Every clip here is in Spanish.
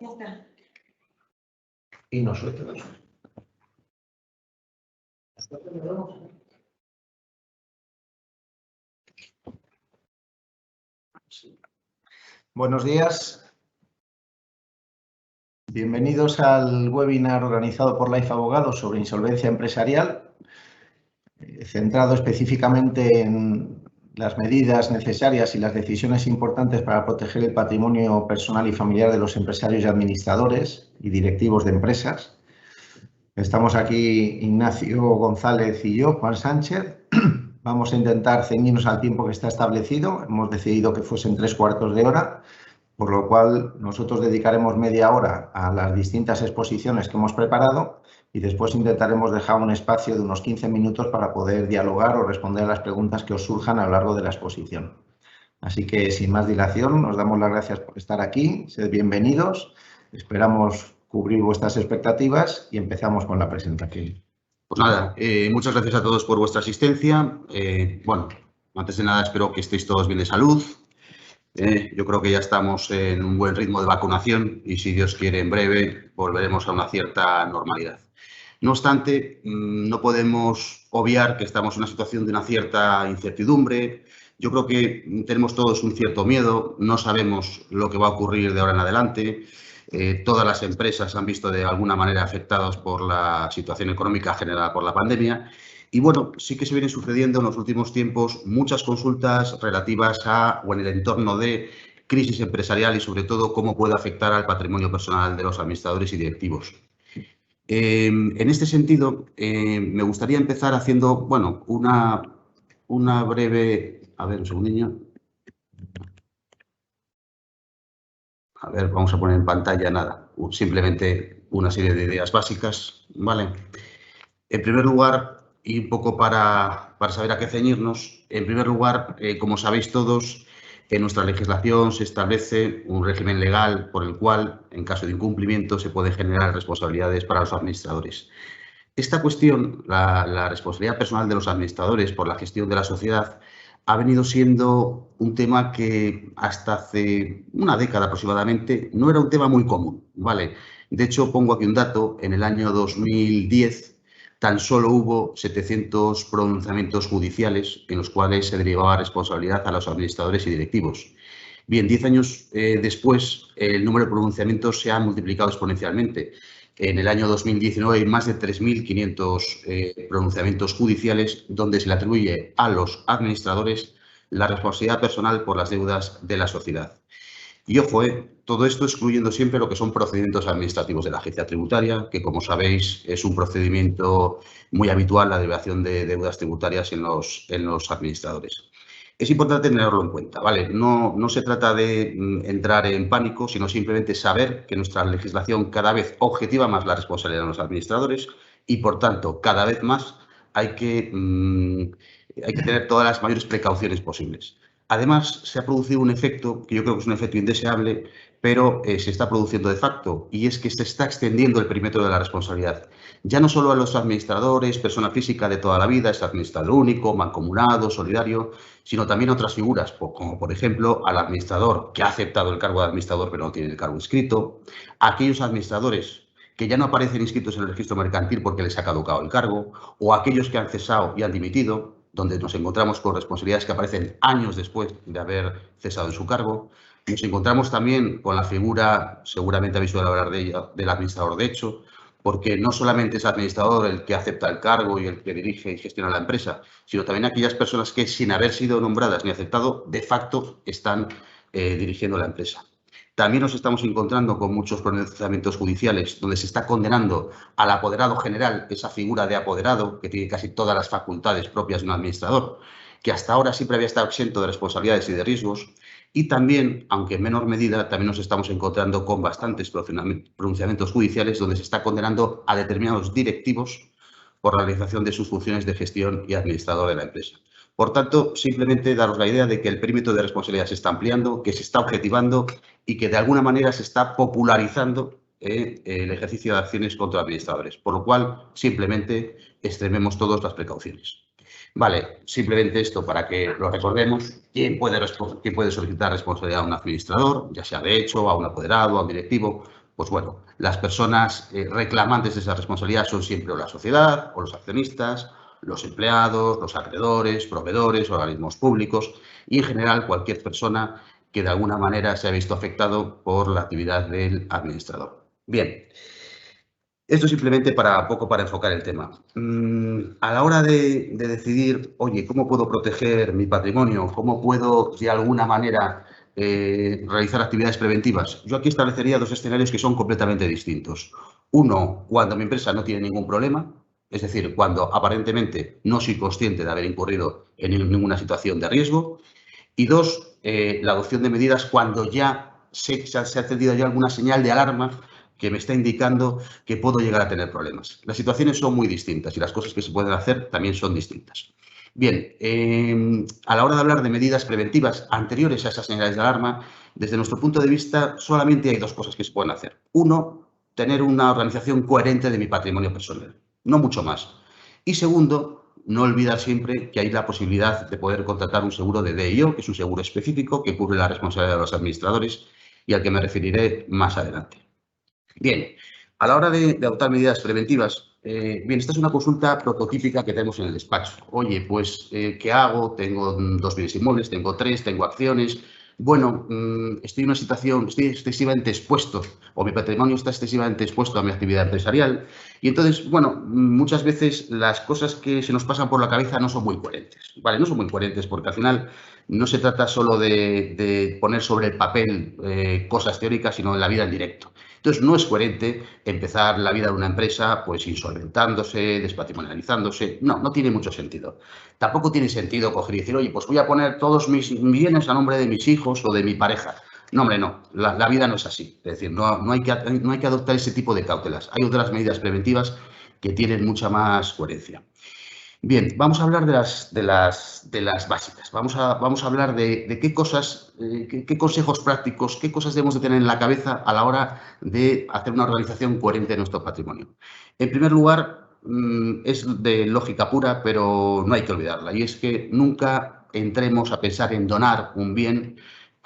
Ya está. Y no suelta. Buenos días. Bienvenidos al webinar organizado por Life Abogados sobre insolvencia empresarial, centrado específicamente en las medidas necesarias y las decisiones importantes para proteger el patrimonio personal y familiar de los empresarios y administradores y directivos de empresas. Estamos aquí Ignacio González y yo, Juan Sánchez. Vamos a intentar ceñirnos al tiempo que está establecido. Hemos decidido que fuesen 3/4 de hora, por lo cual nosotros dedicaremos media hora a las distintas exposiciones que hemos preparado y después intentaremos dejar un espacio de unos 15 minutos para poder dialogar o responder a las preguntas que os surjan a lo largo de la exposición. Así que, sin más dilación, os damos las gracias por estar aquí. Sed bienvenidos. Esperamos cubrir vuestras expectativas y empezamos con la presentación. Pues nada, muchas gracias a todos por vuestra asistencia. Bueno, antes de nada espero que estéis todos bien de salud. Yo creo que ya estamos en un buen ritmo de vacunación y, si Dios quiere, en breve volveremos a una cierta normalidad. No obstante, no podemos obviar que estamos en una situación de una cierta incertidumbre. Yo creo que tenemos todos un cierto miedo, no sabemos lo que va a ocurrir de ahora en adelante. Todas las empresas se han visto de alguna manera afectadas por la situación económica generada por la pandemia. Y bueno, sí que se vienen sucediendo en los últimos tiempos muchas consultas relativas a o en el entorno de crisis empresarial y, sobre todo, cómo puede afectar al patrimonio personal de los administradores y directivos. En este sentido, me gustaría empezar haciendo, bueno, una breve... A ver, un segundillo. A ver, vamos a poner en pantalla nada, simplemente una serie de ideas básicas, ¿vale? En primer lugar, y un poco para saber a qué ceñirnos, en primer lugar, como sabéis todos, en nuestra legislación se establece un régimen legal por el cual, en caso de incumplimiento, se pueden generar responsabilidades para los administradores. Esta cuestión, la responsabilidad personal de los administradores por la gestión de la sociedad, ha venido siendo un tema que hasta hace una década aproximadamente no era un tema muy común, ¿vale? De hecho, pongo aquí un dato: en el año 2010 tan solo hubo 700 pronunciamientos judiciales en los cuales se derivaba responsabilidad a los administradores y directivos. Bien, 10 años después, el número de pronunciamientos se ha multiplicado exponencialmente. En el año 2019 hay más de 3.500 pronunciamientos judiciales donde se le atribuye a los administradores la responsabilidad personal por las deudas de la sociedad. Y ojo, todo esto excluyendo siempre lo que son procedimientos administrativos de la agencia tributaria, que, como sabéis, es un procedimiento muy habitual, la derivación de deudas tributarias en los administradores. Es importante tenerlo en cuenta, ¿vale? No se trata de entrar en pánico, sino simplemente saber que nuestra legislación cada vez objetiva más la responsabilidad de los administradores y, por tanto, cada vez más hay que tener todas las mayores precauciones posibles. Además, se ha producido un efecto que yo creo que es un efecto indeseable, pero se está produciendo de facto, y es que se está extendiendo el perímetro de la responsabilidad. Ya no solo a los administradores, persona física de toda la vida, es administrador único, mancomunado, solidario, sino también a otras figuras, como por ejemplo al administrador que ha aceptado el cargo de administrador pero no tiene el cargo inscrito, a aquellos administradores que ya no aparecen inscritos en el registro mercantil porque les ha caducado el cargo, o a aquellos que han cesado y han dimitido, donde nos encontramos con responsabilidades que aparecen años después de haber cesado en su cargo. Nos encontramos también con la figura, seguramente habéis oído hablar de ella, del administrador de hecho, porque no solamente es el administrador el que acepta el cargo y el que dirige y gestiona la empresa, sino también aquellas personas que, sin haber sido nombradas ni aceptado, de facto están dirigiendo la empresa. También nos estamos encontrando con muchos pronunciamientos judiciales donde se está condenando al apoderado general, esa figura de apoderado que tiene casi todas las facultades propias de un administrador, que hasta ahora siempre había estado exento de responsabilidades y de riesgos. Y también, aunque en menor medida, también nos estamos encontrando con bastantes pronunciamientos judiciales donde se está condenando a determinados directivos por la realización de sus funciones de gestión y administrador de la empresa. Por tanto, simplemente daros la idea de que el perímetro de responsabilidad se está ampliando, que se está objetivando y que de alguna manera se está popularizando el ejercicio de acciones contra administradores. Por lo cual, simplemente extrememos todas las precauciones. Vale, simplemente esto para que lo recordemos. ¿Quién puede solicitar responsabilidad a un administrador, ya sea de hecho, a un apoderado, a un directivo? Pues bueno, las personas reclamantes de esa responsabilidad son siempre o la sociedad, o los accionistas, los empleados, los acreedores, proveedores, organismos públicos y en general cualquier persona que de alguna manera se ha visto afectado por la actividad del administrador. Bien, esto simplemente para enfocar el tema. A la hora de decidir, oye, ¿cómo puedo proteger mi patrimonio? ¿Cómo puedo de alguna manera realizar actividades preventivas? Yo aquí establecería dos escenarios que son completamente distintos. Uno, cuando mi empresa no tiene ningún problema, es decir, cuando aparentemente no soy consciente de haber incurrido en ninguna situación de riesgo. Y dos, la adopción de medidas cuando ya se ha encendido ya alguna señal de alarma que me está indicando que puedo llegar a tener problemas. Las situaciones son muy distintas y las cosas que se pueden hacer también son distintas. Bien, a la hora de hablar de medidas preventivas anteriores a esas señales de alarma, desde nuestro punto de vista solamente hay dos cosas que se pueden hacer. Uno, tener una organización coherente de mi patrimonio personal, no mucho más. Y segundo, no olvidar siempre que hay la posibilidad de poder contratar un seguro de DIO, que es un seguro específico que cubre la responsabilidad de los administradores y al que me referiré más adelante. Bien, a la hora de adoptar medidas preventivas, bien, esta es una consulta prototípica que tenemos en el despacho. Oye, pues, ¿qué hago? Tengo 2 bienes inmuebles, tengo 3, tengo acciones. Bueno, estoy en una situación, estoy excesivamente expuesto o mi patrimonio está excesivamente expuesto a mi actividad empresarial. Y entonces, bueno, muchas veces las cosas que se nos pasan por la cabeza no son muy coherentes. Vale, no son muy coherentes porque al final no se trata solo de poner sobre el papel cosas teóricas, sino en la vida en directo. Entonces, no es coherente empezar la vida de una empresa pues insolventándose, despatrimonializándose. No, no tiene mucho sentido. Tampoco tiene sentido coger y decir, oye, pues voy a poner todos mis bienes a nombre de mis hijos o de mi pareja. No, hombre, no. La vida no es así. Es decir, no hay que adoptar ese tipo de cautelas. Hay otras medidas preventivas que tienen mucha más coherencia. Bien, vamos a hablar de las básicas. Vamos a hablar de qué cosas, qué consejos prácticos, qué cosas debemos de tener en la cabeza a la hora de hacer una organización coherente de nuestro patrimonio. En primer lugar, es de lógica pura, pero no hay que olvidarla. Y es que nunca entremos a pensar en donar un bien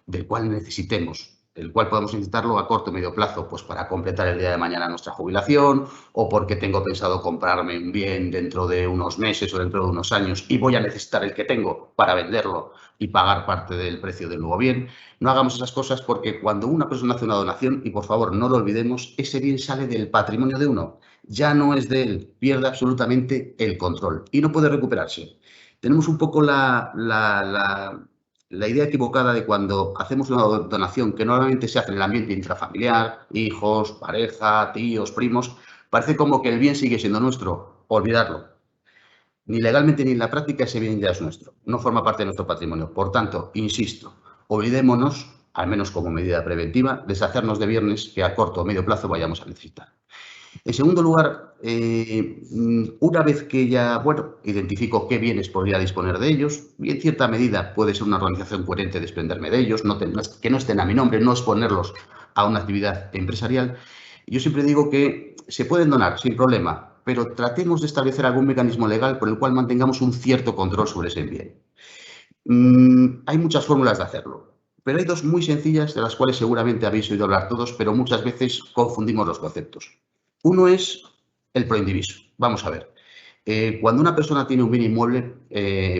del cual necesitemos, el cual podemos necesitarlo a corto o medio plazo, pues para completar el día de mañana nuestra jubilación o porque tengo pensado comprarme un bien dentro de unos meses o dentro de unos años y voy a necesitar el que tengo para venderlo y pagar parte del precio del nuevo bien. No hagamos esas cosas porque cuando una persona hace una donación, y por favor no lo olvidemos, ese bien sale del patrimonio de uno, ya no es de él, pierde absolutamente el control y no puede recuperarse. Tenemos un poco la idea equivocada de cuando hacemos una donación que normalmente se hace en el ambiente intrafamiliar, hijos, pareja, tíos, primos, parece como que el bien sigue siendo nuestro. Olvidarlo. Ni legalmente ni en la práctica ese bien ya es nuestro. No forma parte de nuestro patrimonio. Por tanto, insisto, olvidémonos, al menos como medida preventiva, deshacernos de bienes que a corto o medio plazo vayamos a necesitar. En segundo lugar, una vez que ya, bueno, identifico qué bienes podría disponer de ellos, y en cierta medida puede ser una organización coherente desprenderme de ellos, que no estén a mi nombre, no exponerlos a una actividad empresarial, yo siempre digo que se pueden donar sin problema, pero tratemos de establecer algún mecanismo legal por el cual mantengamos un cierto control sobre ese bien. Hay muchas fórmulas de hacerlo, pero hay dos muy sencillas de las cuales seguramente habéis oído hablar todos, pero muchas veces confundimos los conceptos. Uno es el proindiviso. Vamos a ver. Cuando una persona tiene un bien inmueble,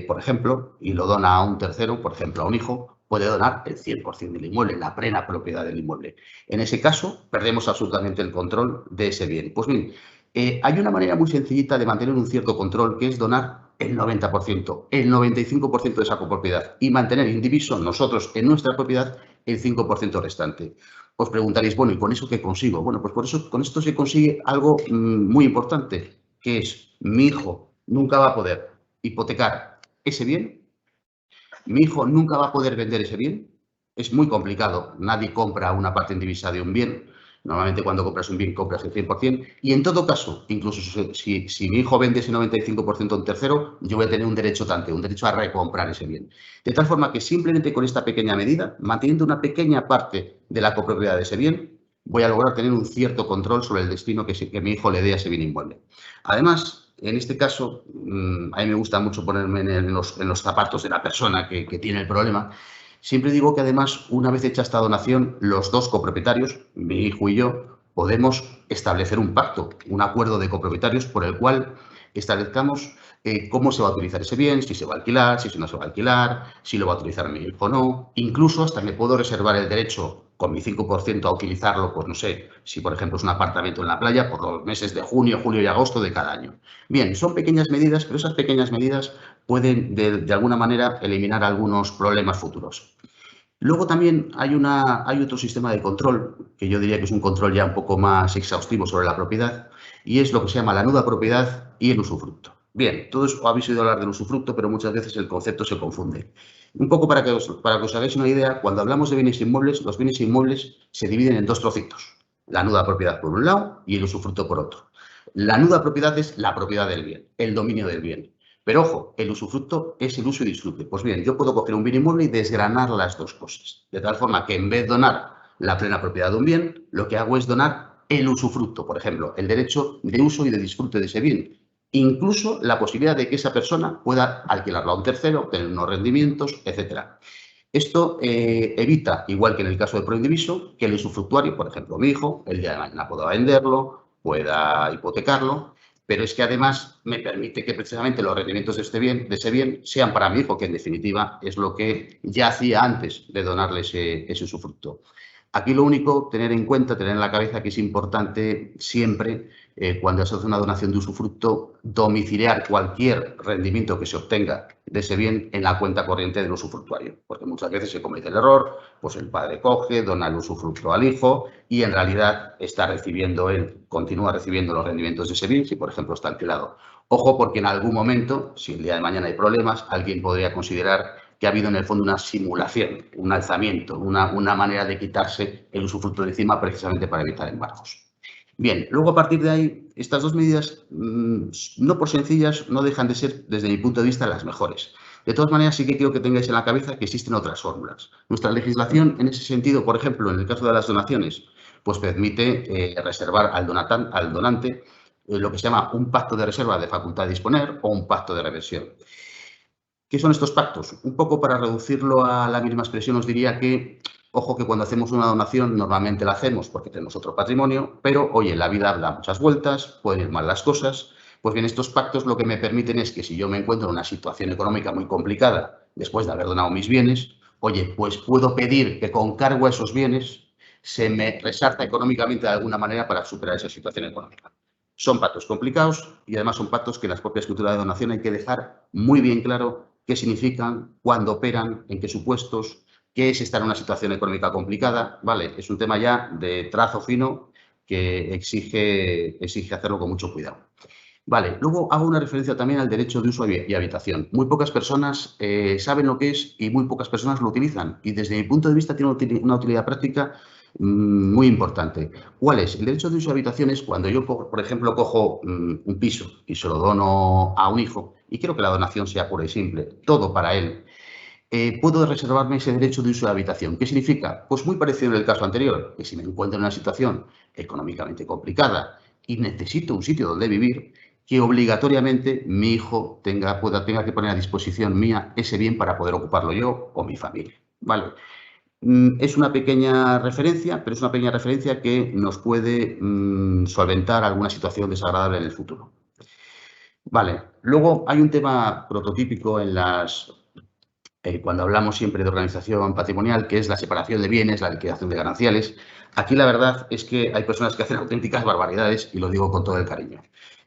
por ejemplo, y lo dona a un tercero, por ejemplo, a un hijo, puede donar el 100% del inmueble, la plena propiedad del inmueble. En ese caso, perdemos absolutamente el control de ese bien. Pues bien, hay una manera muy sencillita de mantener un cierto control, que es donar el 90%, el 95% de esa copropiedad y mantener indiviso nosotros en nuestra propiedad el 5% restante. Os preguntaréis, bueno, ¿y con eso qué consigo? Bueno, pues con esto se consigue algo muy importante, que es mi hijo nunca va a poder hipotecar ese bien, mi hijo nunca va a poder vender ese bien, es muy complicado, nadie compra una parte indivisa de un bien, normalmente cuando compras un bien compras el 100%, y en todo caso, incluso si mi hijo vende ese 95% a un tercero, yo voy a tener un derecho un derecho a recomprar ese bien. De tal forma que simplemente con esta pequeña medida, manteniendo una pequeña parte de la copropiedad de ese bien, voy a lograr tener un cierto control sobre el destino que mi hijo le dé a ese bien inmueble. Además, en este caso, a mí me gusta mucho ponerme en los zapatos de la persona que tiene el problema. Siempre digo que además, una vez hecha esta donación, los dos copropietarios, mi hijo y yo, podemos establecer un pacto, un acuerdo de copropietarios por el cual establezcamos cómo se va a utilizar ese bien, si se va a alquilar, si no se va a alquilar, si lo va a utilizar mi hijo o no. Incluso hasta me puedo reservar el derecho con mi 5% a utilizarlo, pues no sé, si por ejemplo es un apartamento en la playa, por los meses de junio, julio y agosto de cada año. Bien, son pequeñas medidas, pero esas pequeñas medidas pueden de alguna manera eliminar algunos problemas futuros. Luego también hay otro sistema de control, que yo diría que es un control ya un poco más exhaustivo sobre la propiedad, y es lo que se llama la nuda propiedad y el usufructo. Bien, todos habéis oído hablar del usufructo, pero muchas veces el concepto se confunde. Un poco para que os hagáis una idea, cuando hablamos de bienes inmuebles, los bienes inmuebles se dividen en dos trocitos. La nuda propiedad por un lado y el usufructo por otro. La nuda propiedad es la propiedad del bien, el dominio del bien. Pero ojo, el usufructo es el uso y disfrute. Pues bien, yo puedo coger un bien inmueble y desgranar las dos cosas. De tal forma que en vez de donar la plena propiedad de un bien, lo que hago es donar el usufructo, por ejemplo, el derecho de uso y de disfrute de ese bien. Incluso la posibilidad de que esa persona pueda alquilarlo a un tercero, obtener unos rendimientos, etc. Esto evita, igual que en el caso del proindiviso, que el usufructuario, por ejemplo, mi hijo, el día de mañana pueda venderlo, pueda hipotecarlo, pero es que además me permite que precisamente los rendimientos de ese bien sean para mi hijo, que en definitiva es lo que ya hacía antes de donarle ese usufructo. Aquí lo único, tener en cuenta, tener en la cabeza que es importante siempre, cuando se hace una donación de usufructo, domiciliar cualquier rendimiento que se obtenga de ese bien en la cuenta corriente del usufructuario. Porque muchas veces se comete el error, pues el padre coge, dona el usufructo al hijo y en realidad está recibiendo él, continúa recibiendo los rendimientos de ese bien si, por ejemplo, está alquilado. Ojo, porque en algún momento, si el día de mañana hay problemas, alguien podría considerar que ha habido en el fondo una simulación, un alzamiento, una manera de quitarse el usufructo de encima precisamente para evitar embargos. Bien, luego a partir de ahí, estas dos medidas, no por sencillas, no dejan de ser, desde mi punto de vista, las mejores. De todas maneras, sí que quiero que tengáis en la cabeza que existen otras fórmulas. Nuestra legislación, en ese sentido, por ejemplo, en el caso de las donaciones, pues permite reservar al donante lo que se llama un pacto de reserva de facultad de disponer o un pacto de reversión. ¿Qué son estos pactos? Un poco para reducirlo a la misma expresión os diría que, ojo, que cuando hacemos una donación normalmente la hacemos porque tenemos otro patrimonio, pero oye, la vida da muchas vueltas, pueden ir mal las cosas. Pues bien, estos pactos lo que me permiten es que si yo me encuentro en una situación económica muy complicada después de haber donado mis bienes, oye, pues puedo pedir que con cargo a esos bienes se me resarta económicamente de alguna manera para superar esa situación económica. Son pactos complicados y además son pactos que en las propias escrituras de donación hay que dejar muy bien claro qué significan, cuándo operan, en qué supuestos, qué es estar en una situación económica complicada, ¿vale? Es un tema ya de trazo fino que exige hacerlo con mucho cuidado. Vale, luego hago una referencia también al derecho de uso y habitación. Muy pocas personas saben lo que es y muy pocas personas lo utilizan. Y desde mi punto de vista tiene una utilidad práctica muy importante. ¿Cuál es? El derecho de uso y habitación es cuando yo, por ejemplo, cojo un piso y se lo dono a un hijo y quiero que la donación sea pura y simple, todo para él. Puedo reservarme ese derecho de uso de habitación. ¿Qué significa? Pues muy parecido en el caso anterior, que si me encuentro en una situación económicamente complicada y necesito un sitio donde vivir, que obligatoriamente mi hijo tenga que poner a disposición mía ese bien para poder ocuparlo yo o mi familia. ¿Vale? Es una pequeña referencia, pero es una pequeña referencia que nos puede solventar alguna situación desagradable en el futuro. Vale, luego hay un tema prototípico en cuando hablamos siempre de organización patrimonial, que es la separación de bienes, la liquidación de gananciales. Aquí la verdad es que hay personas que hacen auténticas barbaridades y lo digo con todo el cariño.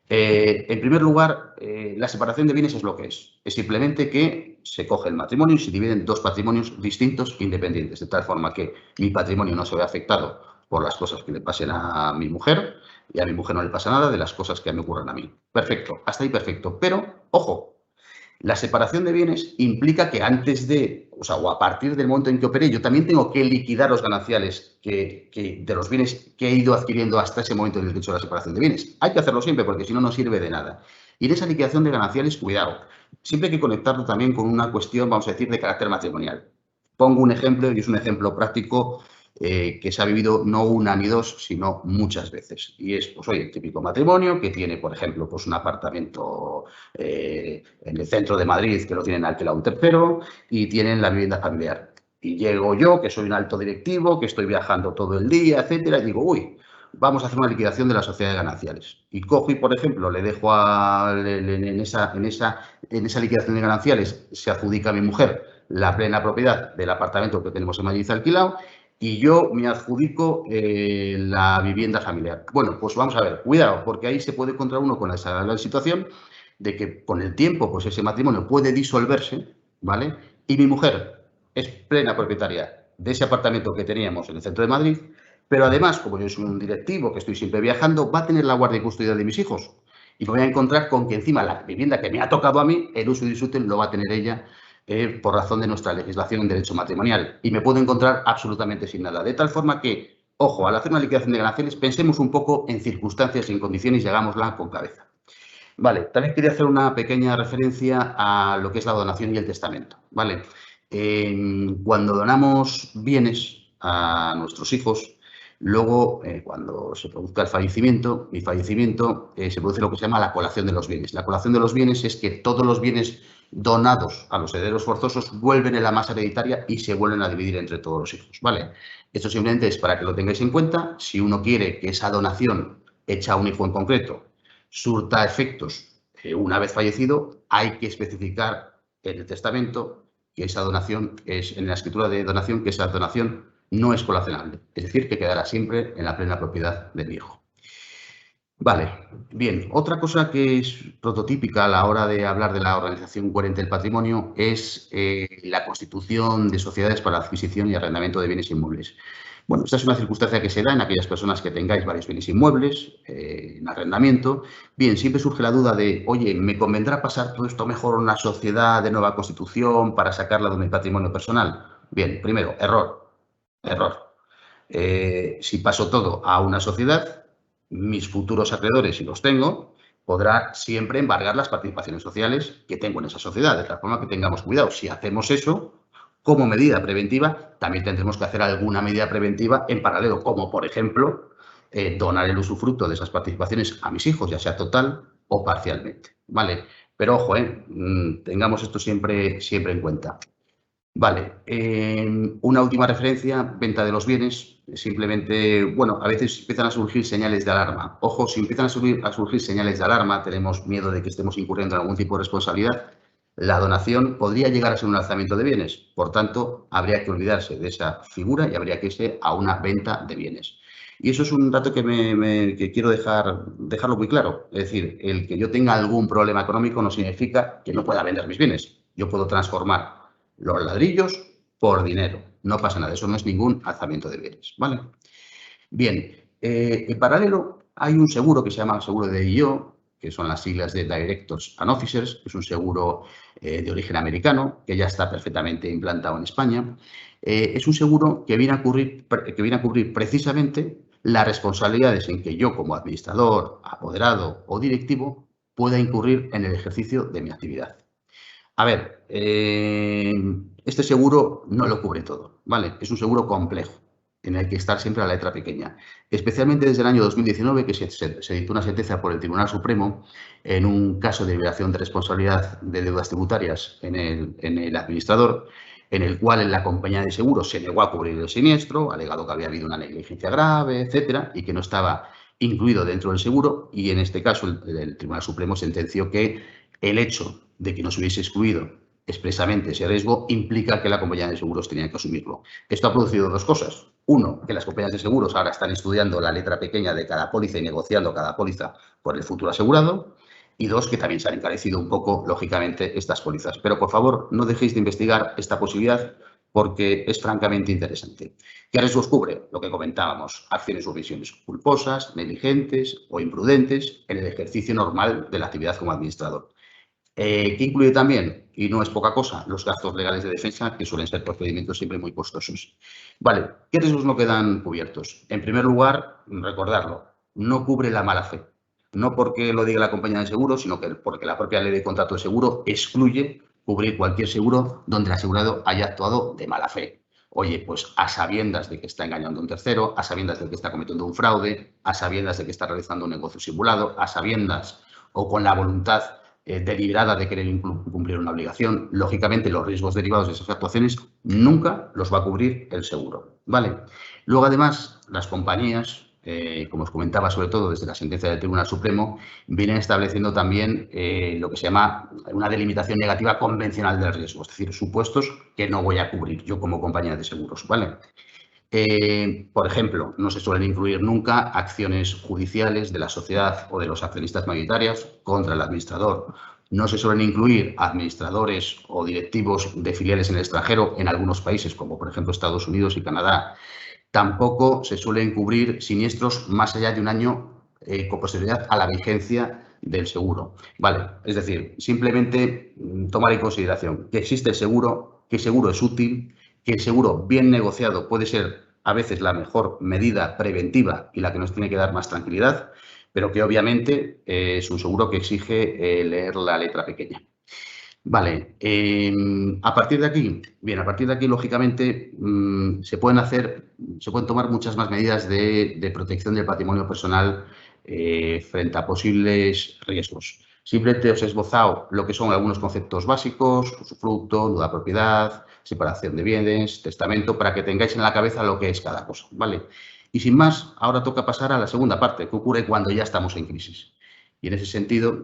En primer lugar, la separación de bienes es lo que es. Es simplemente que se coge el matrimonio y se dividen dos patrimonios distintos, independientes, de tal forma que mi patrimonio no se ve afectado por las cosas que le pasen a mi mujer y a mi mujer no le pasa nada de las cosas que me ocurran a mí. Perfecto, hasta ahí perfecto. Pero, ojo, la separación de bienes implica que antes de, o a partir del momento en que operé, yo también tengo que liquidar los gananciales de los bienes que he ido adquiriendo hasta ese momento en el que he hecho la separación de bienes. Hay que hacerlo siempre porque si no, no sirve de nada. Y en esa liquidación de gananciales, cuidado, siempre hay que conectarlo también con una cuestión, vamos a decir, de carácter matrimonial. Pongo un ejemplo y es un ejemplo práctico que se ha vivido no una ni dos, sino muchas veces. Y es, pues, oye, el típico matrimonio que tiene, por ejemplo, pues un apartamento en el centro de Madrid que lo tienen alquilado un tercero y tienen la vivienda familiar. Y llego yo, que soy un alto directivo, que estoy viajando todo el día, etcétera, y digo, uy, vamos a hacer una liquidación de las sociedades gananciales. Y cojo y, por ejemplo, le dejo en esa liquidación de gananciales, se adjudica a mi mujer la plena propiedad del apartamento que tenemos en Madrid alquilado y yo me adjudico la vivienda familiar. Bueno, pues vamos a ver, cuidado, porque ahí se puede encontrar uno con la situación de que con el tiempo pues ese matrimonio puede disolverse, ¿vale? Y mi mujer es plena propietaria de ese apartamento que teníamos en el centro de Madrid, pero además, como yo soy un directivo que estoy siempre viajando, va a tener la guardia y custodia de mis hijos. Y me voy a encontrar con que encima la vivienda que me ha tocado a mí, el uso y disfrute lo va a tener ella por razón de nuestra legislación en derecho matrimonial. Y me puedo encontrar absolutamente sin nada. De tal forma que, ojo, al hacer una liquidación de gananciales, pensemos un poco en circunstancias y en condiciones y hagámosla con cabeza. Vale, también quería hacer una pequeña referencia a lo que es la donación y el testamento. Vale, cuando donamos bienes a nuestros hijos, luego cuando se produzca el fallecimiento, se produce lo que se llama la colación de los bienes. La colación de los bienes es que todos los bienes donados a los herederos forzosos vuelven en la masa hereditaria y se vuelven a dividir entre todos los hijos. Vale, esto simplemente es para que lo tengáis en cuenta. Si uno quiere que esa donación hecha a un hijo en concreto surta efectos una vez fallecido, hay que especificar en el testamento que esa donación es, en la escritura de donación, que esa donación no es colacionable, es decir, que quedará siempre en la plena propiedad del hijo. Vale, bien, otra cosa que es prototípica a la hora de hablar de la organización coherente del patrimonio es la constitución de sociedades para la adquisición y arrendamiento de bienes inmuebles. Bueno, esta es una circunstancia que se da en aquellas personas que tengáis varios bienes inmuebles en arrendamiento. Bien, siempre surge la duda de, oye, ¿me convendrá pasar todo esto mejor a una sociedad de nueva constitución para sacarla de mi patrimonio personal? Bien, primero, error. Si paso todo a una sociedad, mis futuros acreedores, si los tengo, podrán siempre embargar las participaciones sociales que tengo en esa sociedad, de tal forma que tengamos cuidado. Si hacemos eso, como medida preventiva, también tendremos que hacer alguna medida preventiva en paralelo, como por ejemplo, donar el usufructo de esas participaciones a mis hijos, ya sea total o parcialmente, ¿vale? Pero ojo, tengamos esto siempre en cuenta. Vale, una última referencia, venta de los bienes. Simplemente, bueno, a veces empiezan a surgir señales de alarma. Ojo, si empiezan a surgir señales de alarma, tenemos miedo de que estemos incurriendo en algún tipo de responsabilidad, la donación podría llegar a ser un alzamiento de bienes. Por tanto, habría que olvidarse de esa figura y habría que irse a una venta de bienes. Y eso es un dato que quiero dejarlo muy claro. Es decir, el que yo tenga algún problema económico no significa que no pueda vender mis bienes. Yo puedo transformar los ladrillos por dinero. No pasa nada, eso no es ningún alzamiento de bienes, ¿vale? Bien, en paralelo hay un seguro que se llama seguro de DIO, que son las siglas de Directors and Officers, que es un seguro de origen americano, que ya está perfectamente implantado en España. Es un seguro que viene a cubrir precisamente las responsabilidades en que yo como administrador, apoderado o directivo pueda incurrir en el ejercicio de mi actividad. A ver, este seguro no lo cubre todo, ¿vale? Es un seguro complejo, en el que estar siempre a la letra pequeña. Especialmente desde el año 2019, que se dictó una sentencia por el Tribunal Supremo en un caso de liberación de responsabilidad de deudas tributarias en el administrador, en el cual la compañía de seguros se negó a cubrir el siniestro, alegado que había habido una negligencia grave, etcétera, y que no estaba incluido dentro del seguro. Y en este caso, el Tribunal Supremo sentenció que el hecho de que no se hubiese excluido expresamente ese riesgo implica que la compañía de seguros tenía que asumirlo. Esto ha producido dos cosas. Uno, que las compañías de seguros ahora están estudiando la letra pequeña de cada póliza y negociando cada póliza por el futuro asegurado. Y dos, que también se han encarecido un poco, lógicamente, estas pólizas. Pero, por favor, no dejéis de investigar esta posibilidad porque es francamente interesante. ¿Qué riesgos cubre? Lo que comentábamos, acciones o omisiones culposas, negligentes o imprudentes en el ejercicio normal de la actividad como administrador. ¿Qué incluye también? Y no es poca cosa, los gastos legales de defensa, que suelen ser procedimientos siempre muy costosos. Vale, ¿qué riesgos no quedan cubiertos? En primer lugar, recordarlo, no cubre la mala fe. No porque lo diga la compañía de seguro, sino que porque la propia ley de contrato de seguro excluye cubrir cualquier seguro donde el asegurado haya actuado de mala fe. Oye, pues a sabiendas de que está engañando a un tercero, a sabiendas de que está cometiendo un fraude, a sabiendas de que está realizando un negocio simulado, a sabiendas o con la voluntad deliberada de querer cumplir una obligación. Lógicamente, los riesgos derivados de esas actuaciones nunca los va a cubrir el seguro, ¿vale? Luego, además, las compañías como os comentaba, sobre todo desde la sentencia del Tribunal Supremo, vienen estableciendo también lo que se llama una delimitación negativa convencional del riesgo, es decir, supuestos que no voy a cubrir yo como compañía de seguros, ¿vale? Por ejemplo, no se suelen incluir nunca acciones judiciales de la sociedad o de los accionistas mayoritarios contra el administrador. No se suelen incluir administradores o directivos de filiales en el extranjero en algunos países, como por ejemplo Estados Unidos y Canadá. Tampoco se suelen cubrir siniestros más allá de un año con posterioridad a la vigencia del seguro. Vale, es decir, simplemente tomar en consideración que existe el seguro, que el seguro es útil, que el seguro bien negociado puede ser a veces la mejor medida preventiva y la que nos tiene que dar más tranquilidad, pero que obviamente es un seguro que exige leer la letra pequeña. Vale, a partir de aquí, bien, a partir de aquí, lógicamente, se pueden tomar muchas más medidas de protección del patrimonio personal frente a posibles riesgos. Simplemente os he esbozado lo que son algunos conceptos básicos, usufructo, nuda propiedad, separación de bienes, testamento, para que tengáis en la cabeza lo que es cada cosa, ¿vale? Y sin más, ahora toca pasar a la segunda parte, que ocurre cuando ya estamos en crisis. Y en ese sentido,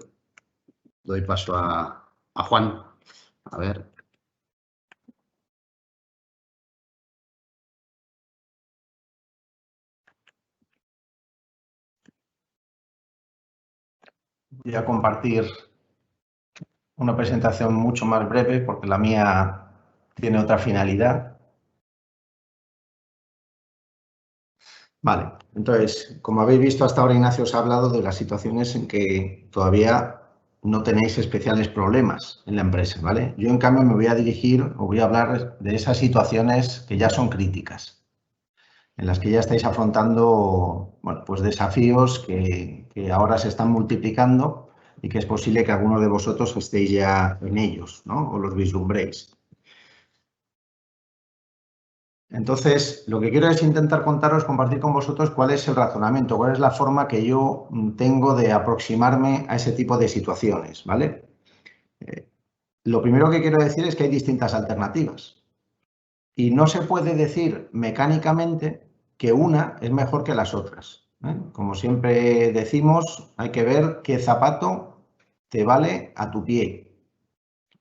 doy paso a Juan. A ver. Voy a compartir una presentación mucho más breve porque la mía tiene otra finalidad. Vale, entonces, como habéis visto hasta ahora, Ignacio os ha hablado de las situaciones en que todavía no tenéis especiales problemas en la empresa, ¿vale? Yo, en cambio, me voy a dirigir o voy a hablar de esas situaciones que ya son críticas, en las que ya estáis afrontando, bueno, pues desafíos que ahora se están multiplicando y que es posible que algunos de vosotros estéis ya en ellos, ¿no? O los vislumbréis. Entonces, lo que quiero es intentar contaros, compartir con vosotros cuál es el razonamiento, cuál es la forma que yo tengo de aproximarme a ese tipo de situaciones, ¿vale? Lo primero que quiero decir es que hay distintas alternativas y no se puede decir mecánicamente que una es mejor que las otras, ¿eh? Como siempre decimos, hay que ver qué zapato te vale a tu pie.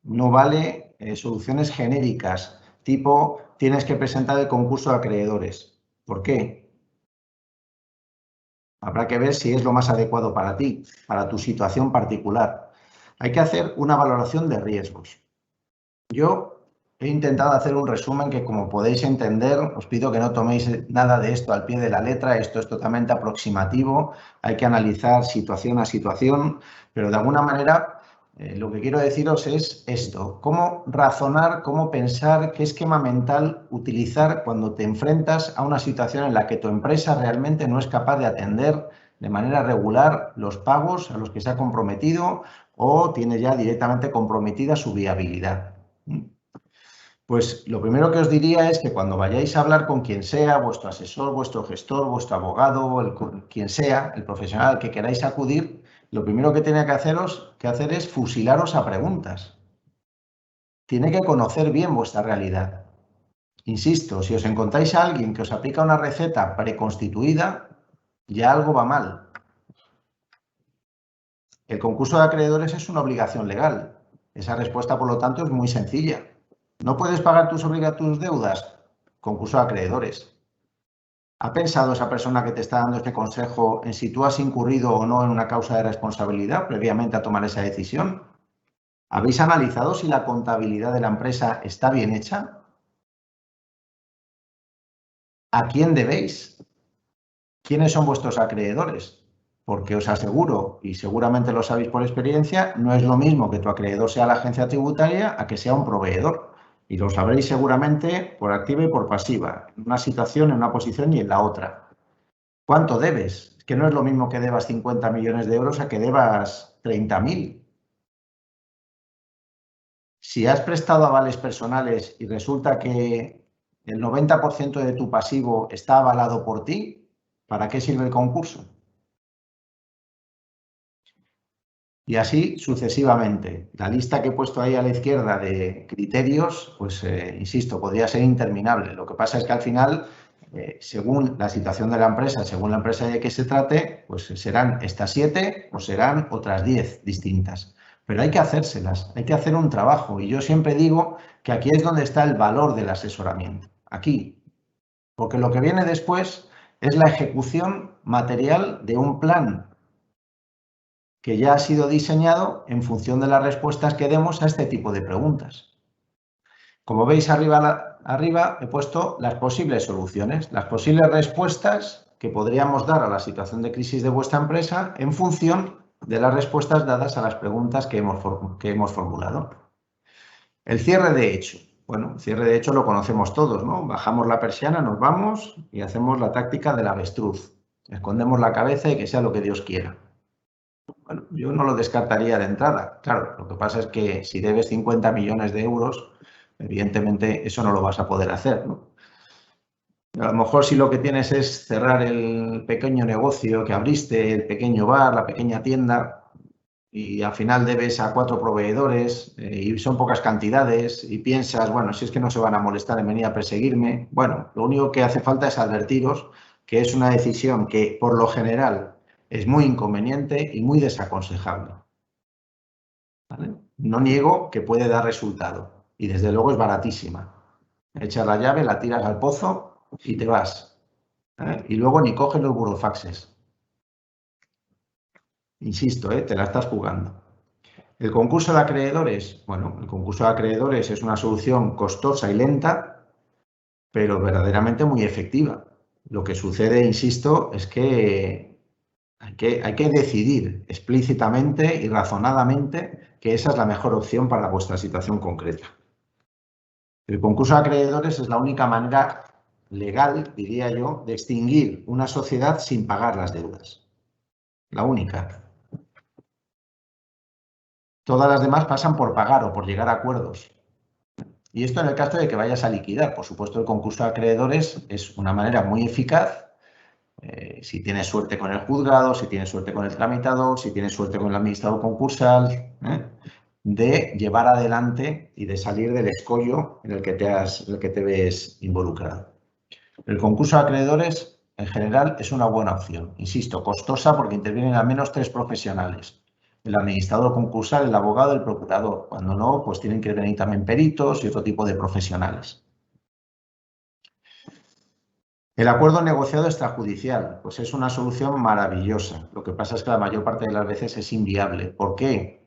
No vale soluciones genéricas, tipo tienes que presentar el concurso de acreedores. ¿Por qué? Habrá que ver si es lo más adecuado para ti, para tu situación particular. Hay que hacer una valoración de riesgos. Yo he intentado hacer un resumen que, como podéis entender, os pido que no toméis nada de esto al pie de la letra. Esto es totalmente aproximativo. Hay que analizar situación a situación, pero de alguna manera lo que quiero deciros es esto: cómo razonar, cómo pensar, qué esquema mental utilizar cuando te enfrentas a una situación en la que tu empresa realmente no es capaz de atender de manera regular los pagos a los que se ha comprometido o tiene ya directamente comprometida su viabilidad. Pues lo primero que os diría es que cuando vayáis a hablar con quien sea, vuestro asesor, vuestro gestor, vuestro abogado, quien sea, el profesional al que queráis acudir, lo primero que tiene que hacer es fusilaros a preguntas. Tiene que conocer bien vuestra realidad. Insisto, si os encontráis a alguien que os aplica una receta preconstituida, ya algo va mal. El concurso de acreedores es una obligación legal. Esa respuesta, por lo tanto, es muy sencilla. ¿No puedes pagar tus deudas? Concurso de acreedores. ¿Ha pensado esa persona que te está dando este consejo en si tú has incurrido o no en una causa de responsabilidad previamente a tomar esa decisión? ¿Habéis analizado si la contabilidad de la empresa está bien hecha? ¿A quién debéis? ¿Quiénes son vuestros acreedores? Porque os aseguro, y seguramente lo sabéis por experiencia, no es lo mismo que tu acreedor sea la agencia tributaria a que sea un proveedor. Y lo sabréis seguramente por activa y por pasiva, en una situación, en una posición y en la otra. ¿Cuánto debes? Es que no es lo mismo que debas 50 millones de euros a que debas 30.000. Si has prestado avales personales y resulta que el 90% de tu pasivo está avalado por ti, ¿para qué sirve el concurso? Y así sucesivamente. La lista que he puesto ahí a la izquierda de criterios, pues insisto, podría ser interminable. Lo que pasa es que al final según la situación de la empresa, según la empresa de que se trate, pues serán estas 7 o serán otras 10 distintas. Pero hay que hacérselas, hay que hacer un trabajo. Y yo siempre digo que aquí es donde está el valor del asesoramiento. Aquí. Porque lo que viene después es la ejecución material de un plan que ya ha sido diseñado en función de las respuestas que demos a este tipo de preguntas. Como veis arriba he puesto las posibles soluciones, las posibles respuestas que podríamos dar a la situación de crisis de vuestra empresa en función de las respuestas dadas a las preguntas que hemos formulado. El cierre de hecho. Bueno, el cierre de hecho lo conocemos todos, ¿no? Bajamos la persiana, nos vamos y hacemos la táctica del avestruz. Escondemos la cabeza y que sea lo que Dios quiera. Bueno, yo no lo descartaría de entrada. Claro, lo que pasa es que si debes 50 millones de euros, evidentemente eso no lo vas a poder hacer, ¿no? A lo mejor si lo que tienes es cerrar el pequeño negocio que abriste, el pequeño bar, la pequeña tienda, y al final debes a 4 proveedores y son pocas cantidades y piensas, bueno, si es que no se van a molestar en venir a perseguirme. Bueno, lo único que hace falta es advertiros que es una decisión que por lo general es muy inconveniente y muy desaconsejable. ¿Vale? No niego que puede dar resultado y desde luego es baratísima. Echas la llave, la tiras al pozo y te vas. Y luego ni coges los burofaxes. Insisto, te la estás jugando. El concurso de acreedores. Bueno, el concurso de acreedores es una solución costosa y lenta, pero verdaderamente muy efectiva. Lo que sucede, insisto, es que hay que decidir explícitamente y razonadamente que esa es la mejor opción para vuestra situación concreta. El concurso de acreedores es la única manera legal, diría yo, de extinguir una sociedad sin pagar las deudas. La única. Todas las demás pasan por pagar o por llegar a acuerdos. Y esto en el caso de que vayas a liquidar. Por supuesto, el concurso de acreedores es una manera muy eficaz. Si tienes suerte con el juzgado, si tienes suerte con el tramitador, si tienes suerte con el administrador concursal, de llevar adelante y de salir del escollo en el que te ves involucrado. El concurso de acreedores, en general, es una buena opción. Insisto, costosa porque intervienen al menos 3 profesionales. El administrador concursal, el abogado, el procurador. Cuando no, pues tienen que venir también peritos y otro tipo de profesionales. El acuerdo negociado extrajudicial, pues es una solución maravillosa. Lo que pasa es que la mayor parte de las veces es inviable. ¿Por qué?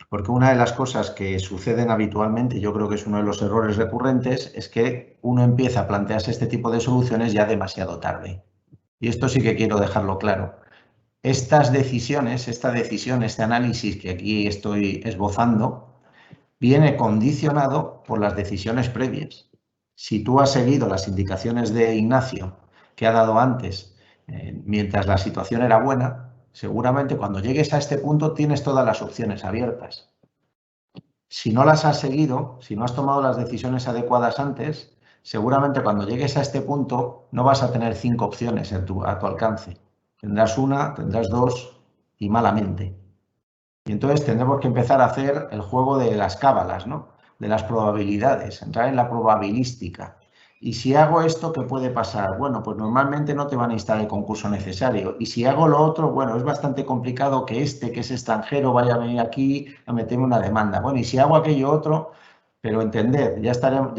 Porque una de las cosas que suceden habitualmente, yo creo que es uno de los errores recurrentes, es que uno empieza a plantearse este tipo de soluciones ya demasiado tarde. Y esto sí que quiero dejarlo claro. Estas decisiones, esta decisión, este análisis que aquí estoy esbozando, viene condicionado por las decisiones previas. Si tú has seguido las indicaciones de Ignacio que ha dado antes, mientras la situación era buena, seguramente cuando llegues a este punto tienes todas las opciones abiertas. Si no las has seguido, si no has tomado las decisiones adecuadas antes, seguramente cuando llegues a este punto no vas a tener 5 opciones a tu alcance. Tendrás una, tendrás 2 y malamente. Y entonces tendremos que empezar a hacer el juego de las cábalas, ¿no? De las probabilidades, entrar en la probabilística. Y si hago esto, ¿qué puede pasar? Bueno, pues normalmente no te van a instalar el concurso necesario. Y si hago lo otro, bueno, es bastante complicado que que es extranjero, vaya a venir aquí a meterme una demanda. Bueno, y si hago aquello otro, pero entended, ya